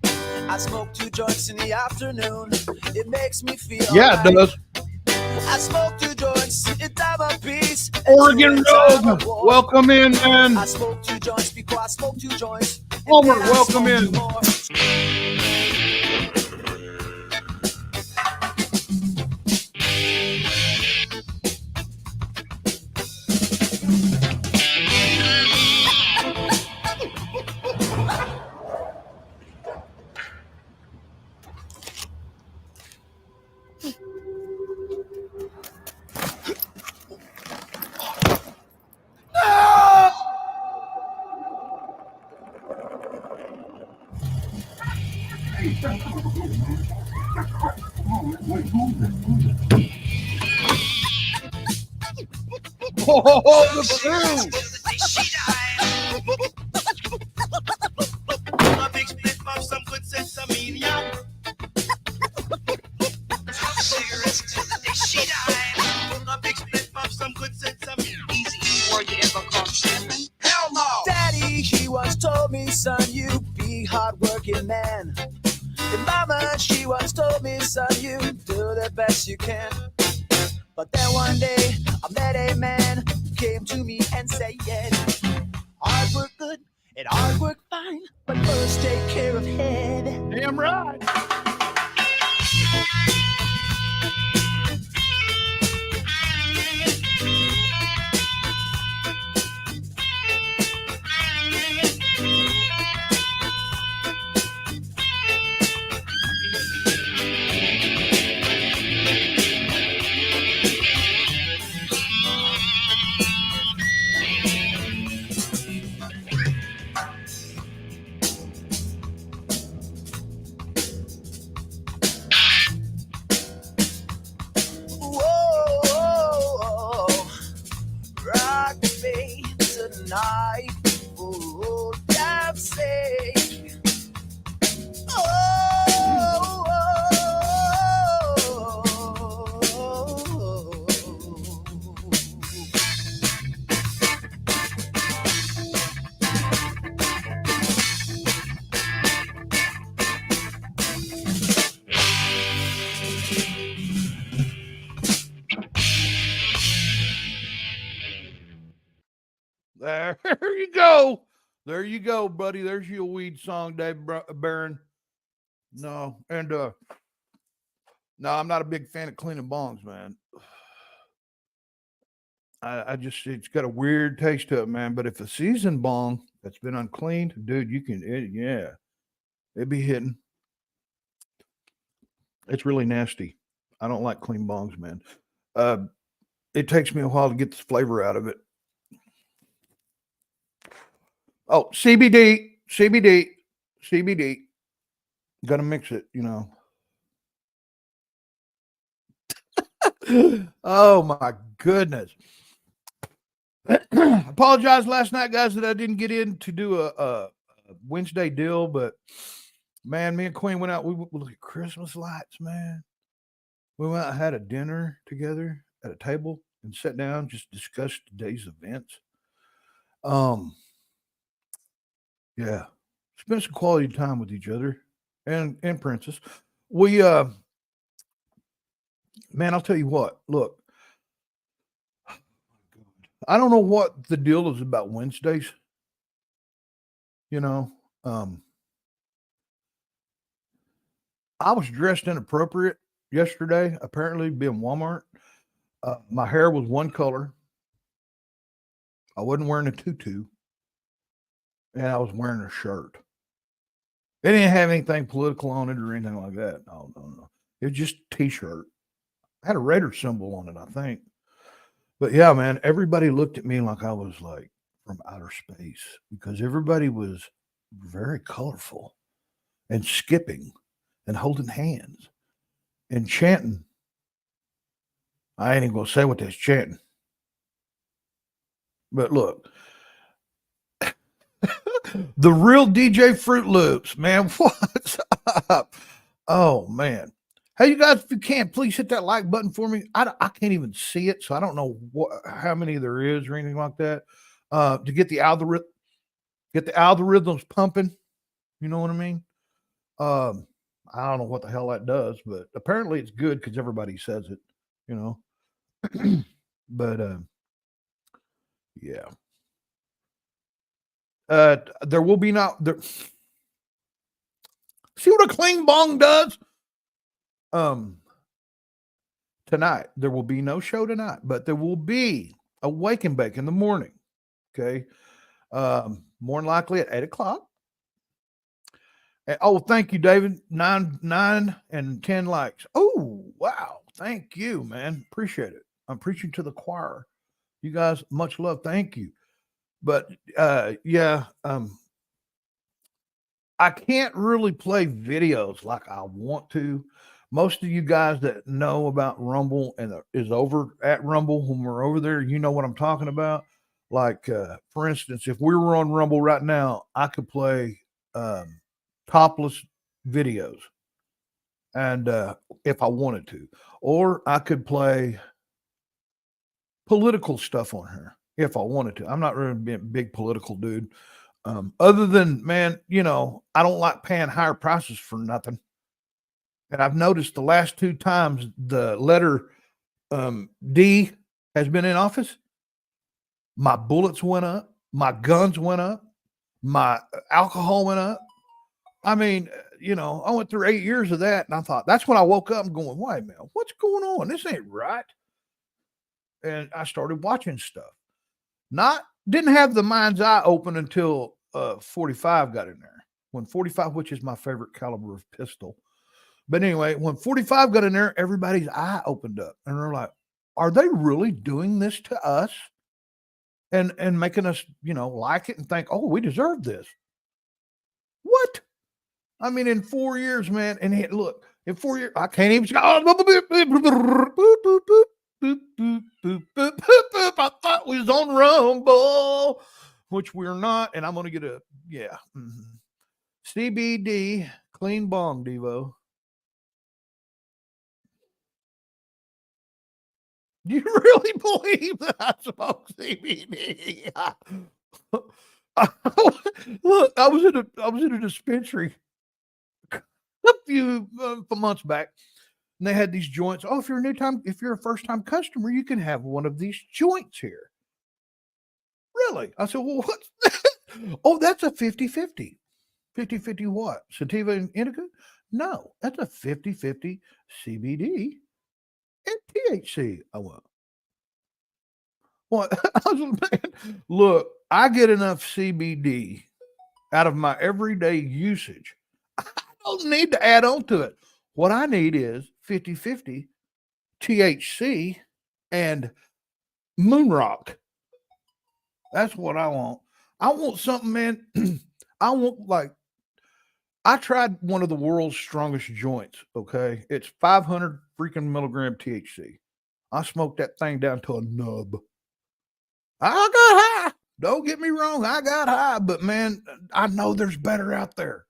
I smoke 2 joints in the afternoon. It makes me feel yeah, it does. I smoke 2 joints, it's time of peace. Oregon Road, welcome in, man. I smoke 2 joints before I smoke 2 joints. Homer, welcome in. Oh, the crew. A big split of some good sense of meaning. Cigarettes till the day she died. A big split of some good sense of meaning. Easy, were you ever caught slipping? Hell no! Daddy, he once told me, son, you be hardworking man. And mama, she once told me, son, you do the best you can. But then one day, I met a man who came to me and said, yeah, hard work good and hard work fine, but first take care of head. Damn right. Whoa, rock me tonight. Oh, damn say. There you go. There you go, buddy. There's your weed song, Dave Barron. No, and no, I'm not a big fan of cleaning bongs, man. I just it's got a weird taste to it, man. But if a seasoned bong that's been uncleaned, dude, you can it'd be hitting. It's really nasty. I don't like clean bongs, man. It takes me a while to get the flavor out of it. Oh, CBD. Gotta mix it, you know. Oh my goodness. Apologize last night, guys, that I didn't get in to do a Wednesday deal, but man, me and Queen went out. We looked at Christmas lights, man. We went out and had a dinner together at a table and sat down, just discussed today's events. Yeah, spent some quality time with each other and Princess. We man, I'll tell you what. Look, I don't know what the deal is about Wednesdays. You know, I was dressed inappropriate yesterday, apparently being Walmart. My hair was one color. I wasn't wearing a tutu, and I was wearing a shirt. It didn't have anything political on it or anything like that. No. It was just a t-shirt. I had a Raider symbol on it, I think. But yeah, man, everybody looked at me like I was like from outer space because everybody was very colorful and skipping and holding hands and chanting. I ain't even gonna say what they're chanting. But look, the real DJ Fruit Loops, man. What's up? Oh man. Hey, you guys, if you can, please hit that like button for me. I can't even see it, so I don't know how many there is or anything like that. To get the algorithms pumping. You know what I mean? I don't know what the hell that does, but apparently it's good because everybody says it, you know. But yeah. There will be not there. See what a clean bong does? Tonight there will be no show tonight, but there will be a wake and bake in the morning. Okay. More than likely at 8:00. And, oh, thank you, David. 9 and 10 likes. Oh, wow. Thank you, man. Appreciate it. I'm preaching to the choir. You guys, much love. Thank you. But yeah, I can't really play videos like I want to. Most of you guys that know about Rumble and is over at Rumble when we're over there, you know what I'm talking about. Like, for instance, if we were on Rumble right now, I could play topless videos, and if I wanted to, or I could play political stuff on here if I wanted to. I'm not really a big political dude. Other than, man, I don't like paying higher prices for nothing. And I've noticed the last 2 times the letter D has been in office, my bullets went up, my guns went up, my alcohol went up. I mean, I went through 8 years of that, and I thought that's when I woke up and going, wait a minute, what's going on? This ain't right. And I started watching stuff. Didn't have the mind's eye open until 45 got in there. When 45, which is my favorite caliber of pistol. But anyway, when 45 got in there, everybody's eye opened up, and they're like, are they really doing this to us? And making us, like it and think, oh, we deserve this. What? I mean, in 4 years, man, and look, in 4 years, I can't even. I thought we was on Rumble, which we're not, and I'm gonna get a CBD clean bong, Devo. Do you really believe that I smoke CBD? Look, I was in a dispensary a few months back, and they had these joints. Oh, if you're a first time customer, you can have one of these joints here. Really? I said, well, what's that? Oh, that's a 50-50. 50-50 what? Sativa and indica? No, that's a 50-50 CBD and THC. I went, what? Look, I get enough CBD out of my everyday usage. I don't need to add on to it. What I need is 50-50 THC and Moonrock. That's what I want. I want something, man. I tried one of the world's strongest joints. Okay. It's 500 freaking milligram THC. I smoked that thing down to a nub. I got high. Don't get me wrong. I got high, but man, I know there's better out there.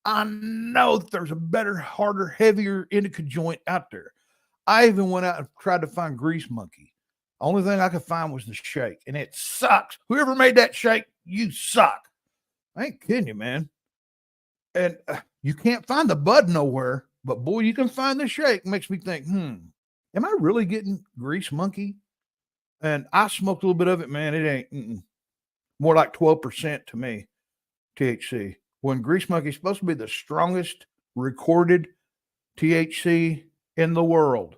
I know that there's a better, harder, heavier indica joint out there. I even went out and tried to find Grease Monkey. Only thing I could find was the shake, and it sucks. Whoever made that shake, you suck. I ain't kidding you, man. And you can't find the bud nowhere, but boy, you can find the shake. Makes me think, am I really getting Grease Monkey? And I smoked a little bit of it, man. It ain't more like 12% to me, THC. When Grease Monkey is supposed to be the strongest recorded THC in the world.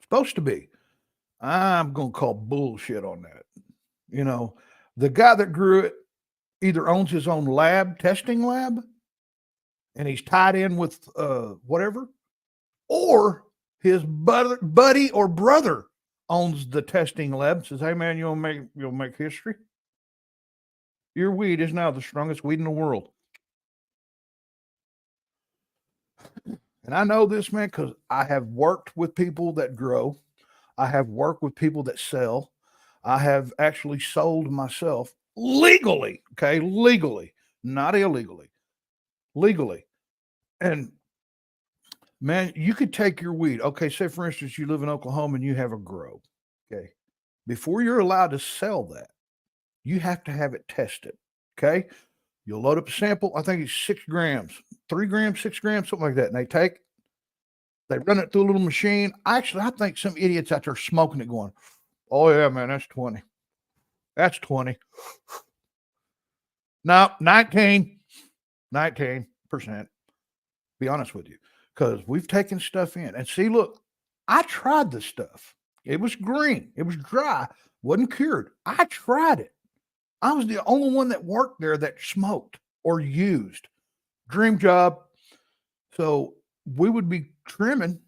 Supposed to be. I'm going to call bullshit on that. The guy that grew it either owns his own testing lab, and he's tied in with whatever, or his buddy or brother owns the testing lab and says, hey, man, you'll make history. Your weed is now the strongest weed in the world. And I know this, man, because I have worked with people that grow. I have worked with people that sell. I have actually sold myself legally, okay? Legally, not illegally. Legally. And, man, you could take your weed. Okay, say, for instance, you live in Oklahoma and you have a grow, okay? Before you're allowed to sell that, you have to have it tested, okay? You'll load up a sample. I think it's 6 grams, 3 grams, 6 grams, something like that. And they run it through a little machine. I think some idiots out there smoking it going, oh, yeah, man, that's 20. That's 20. No, 19%. Be honest with you, because we've taken stuff in. And see, look, I tried this stuff. It was green. It was dry. Wasn't cured. I tried it. I was the only one that worked there that smoked or used. Dream job. So we would be trimming,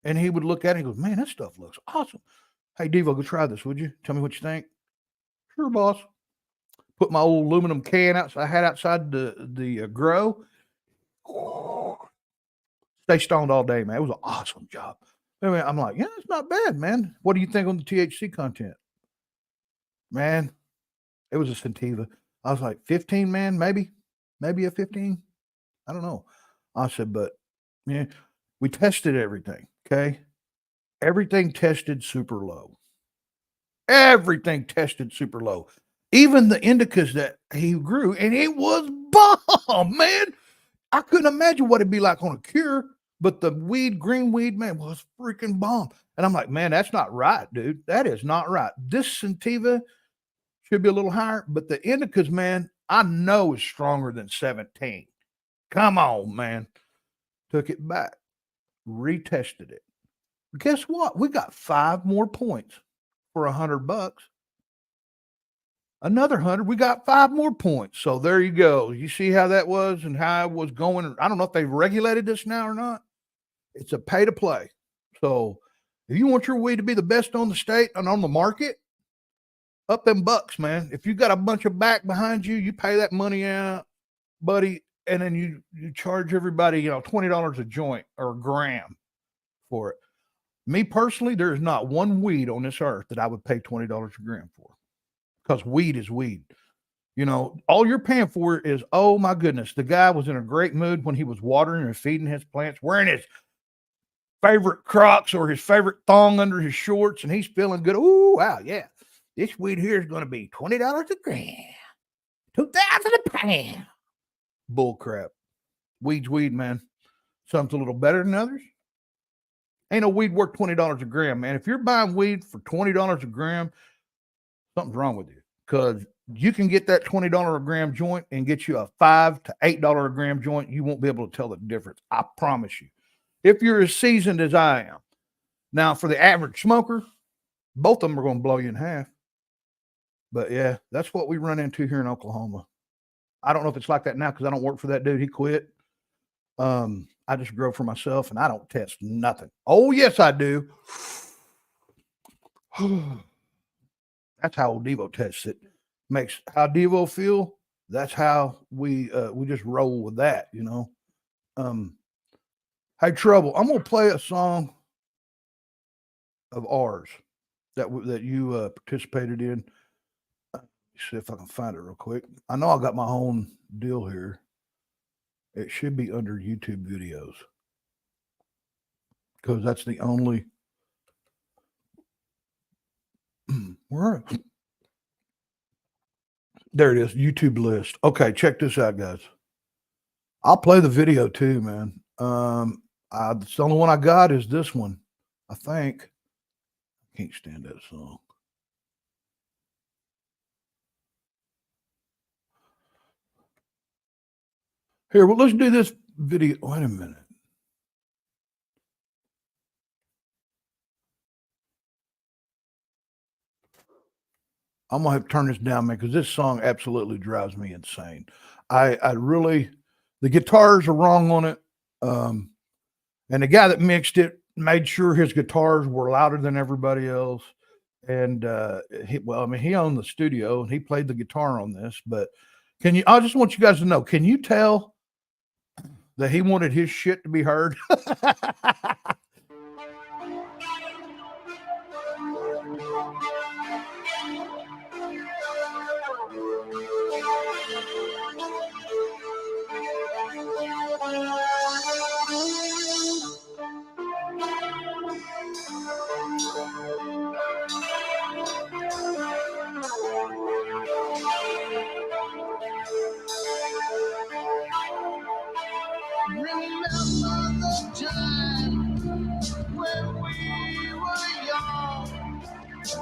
and he would look at it and goes, man, that stuff looks awesome. Hey, Devo, go try this, would you? Tell me what you think. Sure, boss. put my old aluminum can I had outside the grow. Stay stoned all day, man. It was an awesome job. I mean, I'm like, yeah, it's not bad, man. What do you think on the THC content? Man, it was a sativa. I was like, 15, man, maybe a 15. I don't know. I said, but yeah, we tested everything. Okay. Everything tested super low. Everything tested super low. Even the indicas that he grew, and it was bomb, man. I couldn't imagine what it'd be like on a cure, but the green weed, man, was freaking bomb. And I'm like, man, that's not right, dude. That is not right. This sativa should be a little higher, but the indicas, man, I know is stronger than 17. Come on, man. Took it back, retested it. Guess what? We got 5 more points for $100. Another 100, we got 5 more points. So there you go. You see how that was and how it was going. I don't know if they've regulated this now or not. It's a pay to play. So if you want your weed to be the best on the state and on the market, up them bucks, man. If you got a bunch of back behind you, you pay that money out, buddy, and then you charge everybody, $20 a joint or a gram for it. Me personally, there is not one weed on this earth that I would pay $20 a gram for, because weed is weed. All you're paying for is, oh my goodness, the guy was in a great mood when he was watering and feeding his plants, wearing his favorite Crocs or his favorite thong under his shorts, and he's feeling good. Ooh, wow, yeah. This weed here is going to be $20 a gram, $2,000 a pound. Bull crap. Weed's weed, man. Some's a little better than others. Ain't no weed worth $20 a gram, man. If you're buying weed for $20 a gram, something's wrong with you, because you can get that $20 a gram joint and get you a $5 to $8 a gram joint. You won't be able to tell the difference. I promise you. If you're as seasoned as I am. Now, for the average smoker, both of them are going to blow you in half. But yeah, that's what we run into here in Oklahoma. I don't know if it's like that now because I don't work for that dude. He quit. I just grow for myself and I don't test nothing. Oh, yes, I do. That's how Devo tests it. Makes how Devo feel. That's how we just roll with that, Hey, Trouble, I'm gonna play a song of ours that you participated in. See if I can find it real quick. I know I got my own deal here. It should be under YouTube videos, because that's the only. Where? There it is, YouTube list. Okay, check this out, guys. I'll play the video too, man. The only one I got is this one, I think. Can't stand that song. Here, well, let's do this video. Wait a minute. I'm gonna have to turn this down, man, because this song absolutely drives me insane. I really, the guitars are wrong on it. And the guy that mixed it made sure his guitars were louder than everybody else. And he owned the studio and he played the guitar on this. But I just want you guys to know, can you tell that he wanted his shit to be heard? Remember the time when we were young, you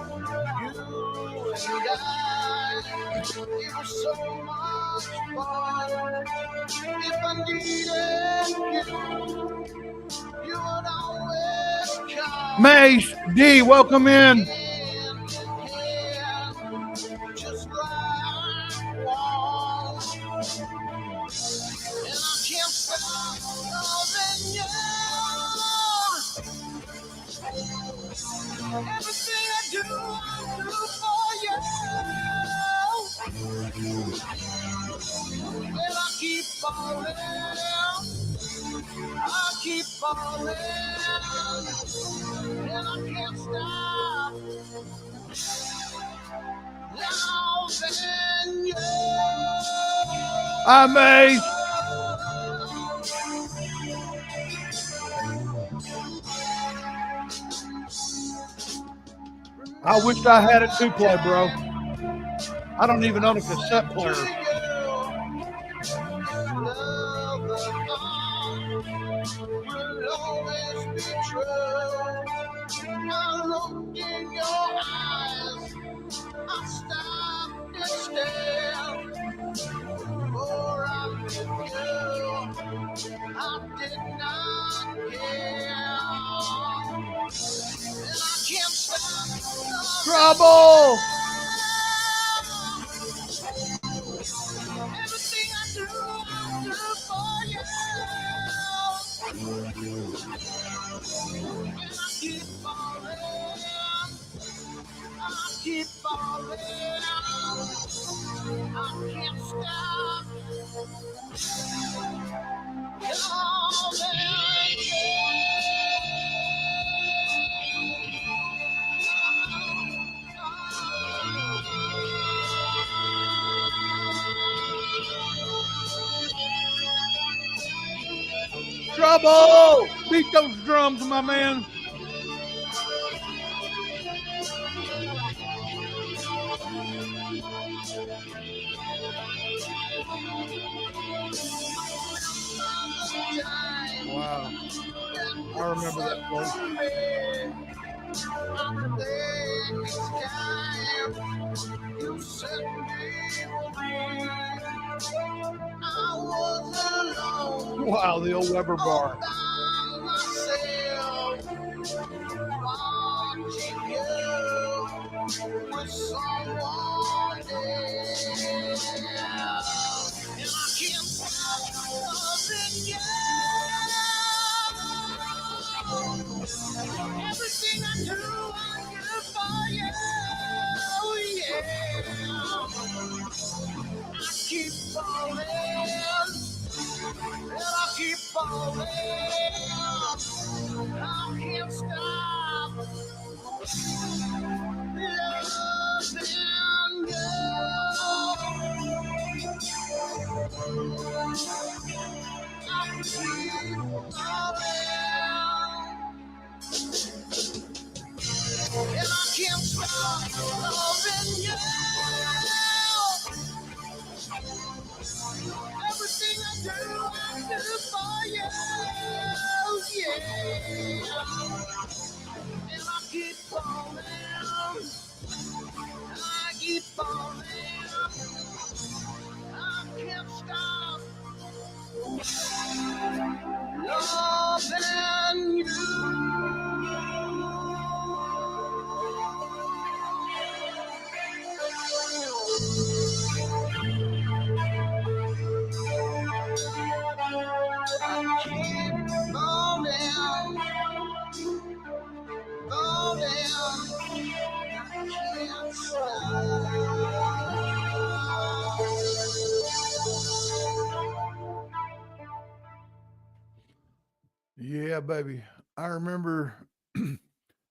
and I. It was so much fun. If I needed you would always come. Mace D, welcome in. Just like one. And I can't stop loving you. Everything I do for you. falling, and I can't stop loving you. I may. I wished I had it too, play, bro. I don't even own a cassette player. Will always be true. I look in your eyes, I stop and stare. For I'm with you, I did not care. And I can't stop. Trouble. Everything I do for you. And I keep falling. I keep falling. I can't stop. Trouble. Beat those drums, my man. Wow. I remember that place. You set me free. I was alone. Wow, the old Weber bar. By myself, watching you with someone else. And I can't stop loving you. Everything I do for you. Yeah. I keep falling, and I keep falling. I can't stop loving you. I keep falling. And I can't stop loving you. Everything I do for you. Yeah. And I keep falling. I keep falling. I can't stop loving you. Yeah, baby. I remember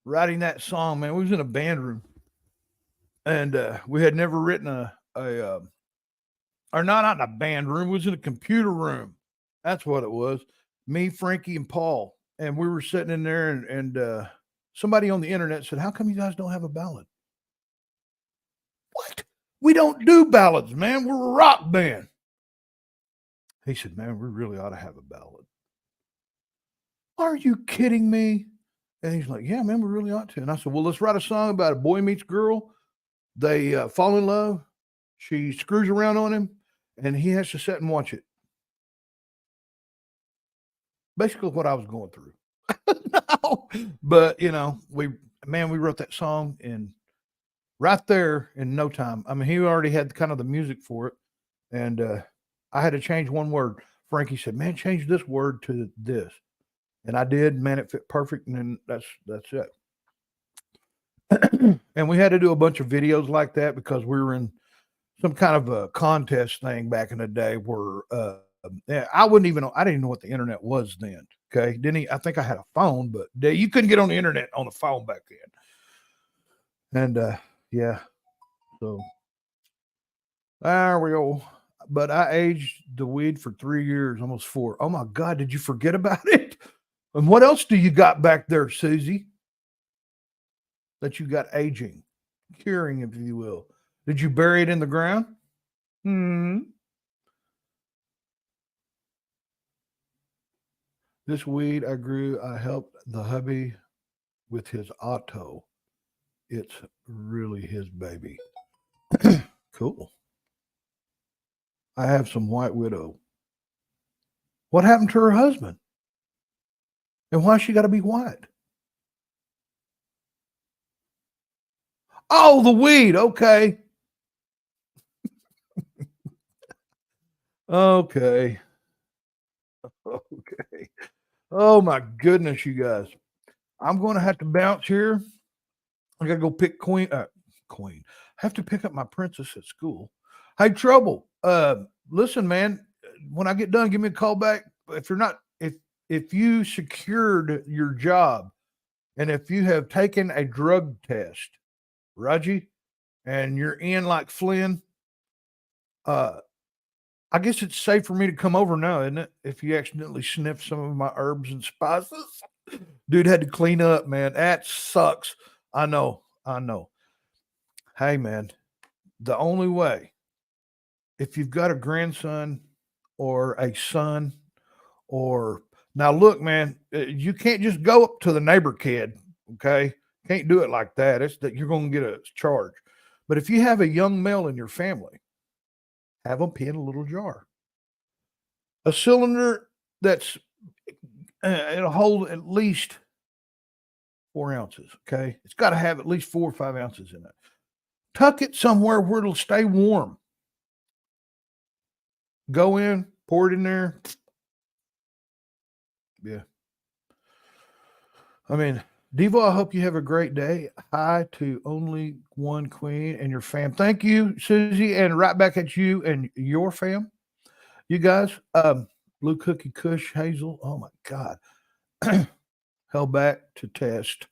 writing that song, man. We was in a band room, and we had never written or not in a band room. We was in a computer room. That's what it was. Me, Frankie, and Paul, and we were sitting in there, and somebody on the internet said, "How come you guys don't have a ballad?" What? We don't do ballads, man. We're a rock band. He said, "Man, we really ought to have a ballad." Are you kidding me? And he's like, "Yeah, man, we really ought to." And I said, "Well, let's write a song about a boy meets girl. They fall in love. She screws around on him, and he has to sit and watch it." Basically, what I was going through. No, but we wrote that song in right there in no time. I mean, he already had kind of the music for it, and I had to change one word. Frankie said, "Man, change this word to this." And I did, man, it fit perfect. And then that's it. And we had to do a bunch of videos like that because we were in some kind of a contest thing back in the day where I didn't even know what the internet was then. Okay. I think I had a phone, but you couldn't get on the internet on the phone back then. And yeah. So there we go. But I aged the weed for 3 years, almost 4. Oh my God, did you forget about it? And what else do you got back there, Susie? That you got aging, curing, if you will. Did you bury it in the ground? This weed I grew, I helped the hubby with his auto. It's really his baby. Cool. I have some white widow. What happened to her husband? And why she got to be white? Oh, the weed. Okay. Okay. Okay. Oh my goodness, you guys. I'm going to have to bounce here. I got to go pick Queen. Queen. I have to pick up my princess at school. Hey, Trouble. Listen, man. When I get done, give me a call back. If you secured your job, and if you have taken a drug test, Raji, and you're in like Flynn, I guess it's safe for me to come over now, isn't it? If you accidentally sniff some of my herbs and spices. Dude had to clean up, man. That sucks. I know. Hey, man, the only way, if you've got a grandson or a son, or now look, man, you can't just go up to the neighbor kid. Okay. Can't do it like that. It's that you're going to get a charge. But if you have a young male in your family, have them pee in a little jar. A cylinder that's it'll hold at least 4 ounces. Okay. It's got to have at least 4 or 5 ounces in it. Tuck it somewhere where it'll stay warm. Go in, pour it in there. Yeah. I mean, Devo, I hope you have a great day. Hi to Only One Queen and your fam. Thank you, Susie, and right back at you and your fam. You guys, Blue Cookie Kush Hazel. Oh my God. Hell back to test.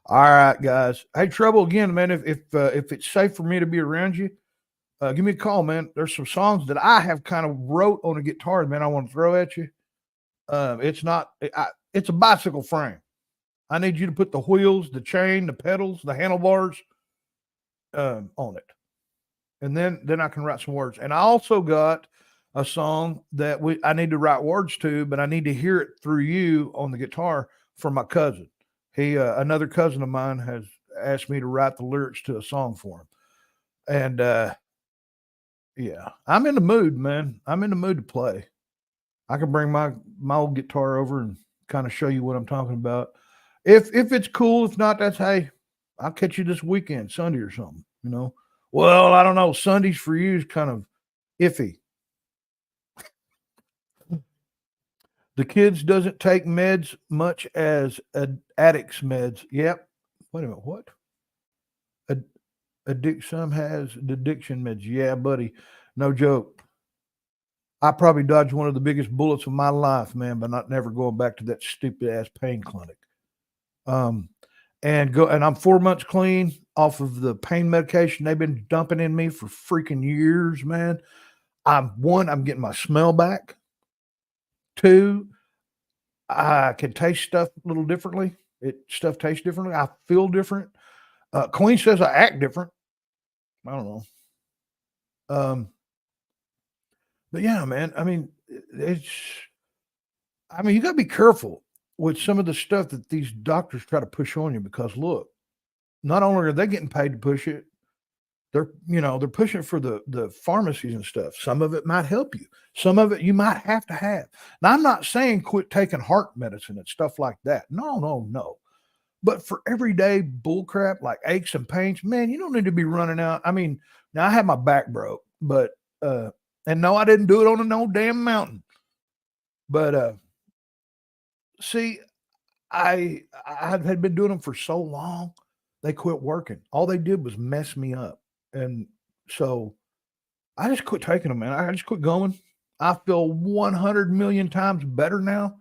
All right, guys. Hey, Trouble again, man. If it's safe for me to be around you, give me a call, man. There's some songs that I have kind of wrote on a guitar, man. I want to throw at you. It's a bicycle frame. I need you to put the wheels, the chain, the pedals, the handlebars on it. And then I can write some words. And I also got a song that I need to write words to, but I need to hear it through you on the guitar from my cousin. He, another cousin of mine, has asked me to write the lyrics to a song for him. And yeah, I'm in the mood, man. I'm in the mood to play. I can bring my old guitar over and kind of show you what I'm talking about. If it's cool, if not, that's hey, I'll catch you this weekend, Sunday or something, you know. Well, I don't know. Sundays for you is kind of iffy. The kids doesn't take meds much as addicts meds. Yep. Wait a minute. What? Some has addiction meds. Yeah, buddy. No joke. I probably dodged one of the biggest bullets of my life, man, by not never going back to that stupid ass pain clinic. And I'm 4 months clean off of the pain medication they've been dumping in me for freaking years, man. I'm getting my smell back. 2, I can taste stuff a little differently. Stuff tastes differently. I feel different. Queen says I act different. I don't know. But yeah, man, I mean, you got to be careful with some of the stuff that these doctors try to push on you, because look, not only are they getting paid to push it, they're pushing it for the pharmacies and stuff. Some of it might help you. Some of it you might have to have. Now, I'm not saying quit taking heart medicine and stuff like that. No. But for everyday bull crap like aches and pains, man, you don't need to be running out. I mean, now I had my back broke, but and no, I didn't do it on no damn mountain. But see, I had been doing them for so long, they quit working. All they did was mess me up. And so I just quit taking them, man. I just quit going. I feel 100 million times better now.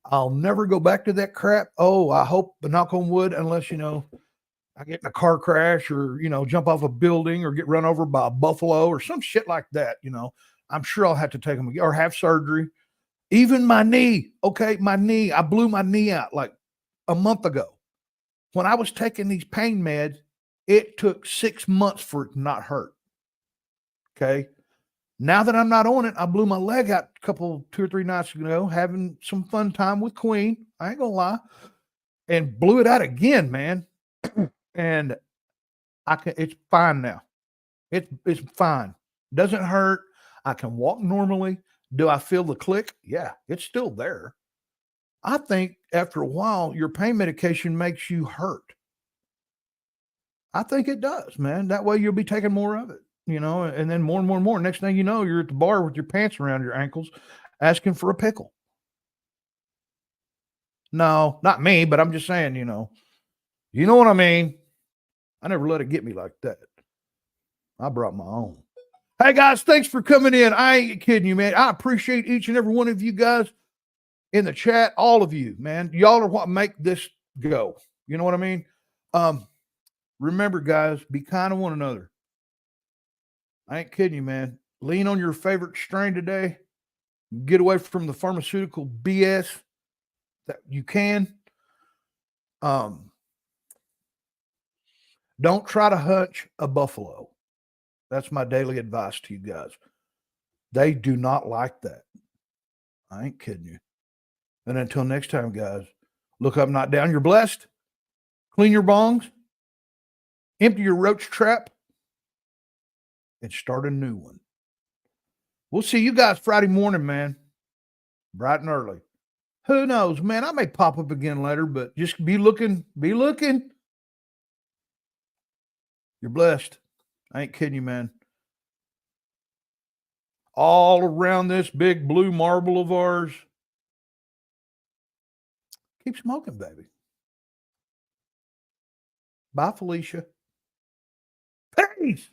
I'll never go back to that crap. Oh, I hope, but knock on wood, unless, I get in a car crash or, jump off a building or get run over by a buffalo or some shit like that. I'm sure I'll have to take them or have surgery. Even my knee. Okay. My knee, I blew my knee out like a month ago. When I was taking these pain meds, it took 6 months for it to not hurt. Okay. Now that I'm not on it, I blew my leg out 2 or 3 nights ago, having some fun time with Queen. I ain't gonna lie. And blew it out again, man. And it's fine now. It's fine. Doesn't hurt. I can walk normally. Do I feel the click? Yeah, it's still there. I think after a while, your pain medication makes you hurt. I think it does, man. That way you'll be taking more of it, and then more and more and more. Next thing you know, you're at the bar with your pants around your ankles asking for a pickle. No, not me, but I'm just saying, you know what I mean? I never let it get me like that. I brought my own. Hey guys, thanks for coming in. I ain't kidding you, man. I appreciate each and every one of you guys in the chat. All of you, man. Y'all are what make this go. You know what I mean? Remember, guys, be kind to one another. I ain't kidding you, man. Lean on your favorite strain today. Get away from the pharmaceutical BS that you can. Don't try to hunch a buffalo. That's my daily advice to you guys. They do not like that. I ain't kidding you. And until next time, guys, look up, not down. You're blessed. Clean your bongs. Empty your roach trap. And start a new one. We'll see you guys Friday morning, man. Bright and early. Who knows, man? I may pop up again later, but just be looking. Be looking. You're blessed. I ain't kidding you, man. All around this big blue marble of ours. Keep smoking, baby. Bye, Felicia. Peace.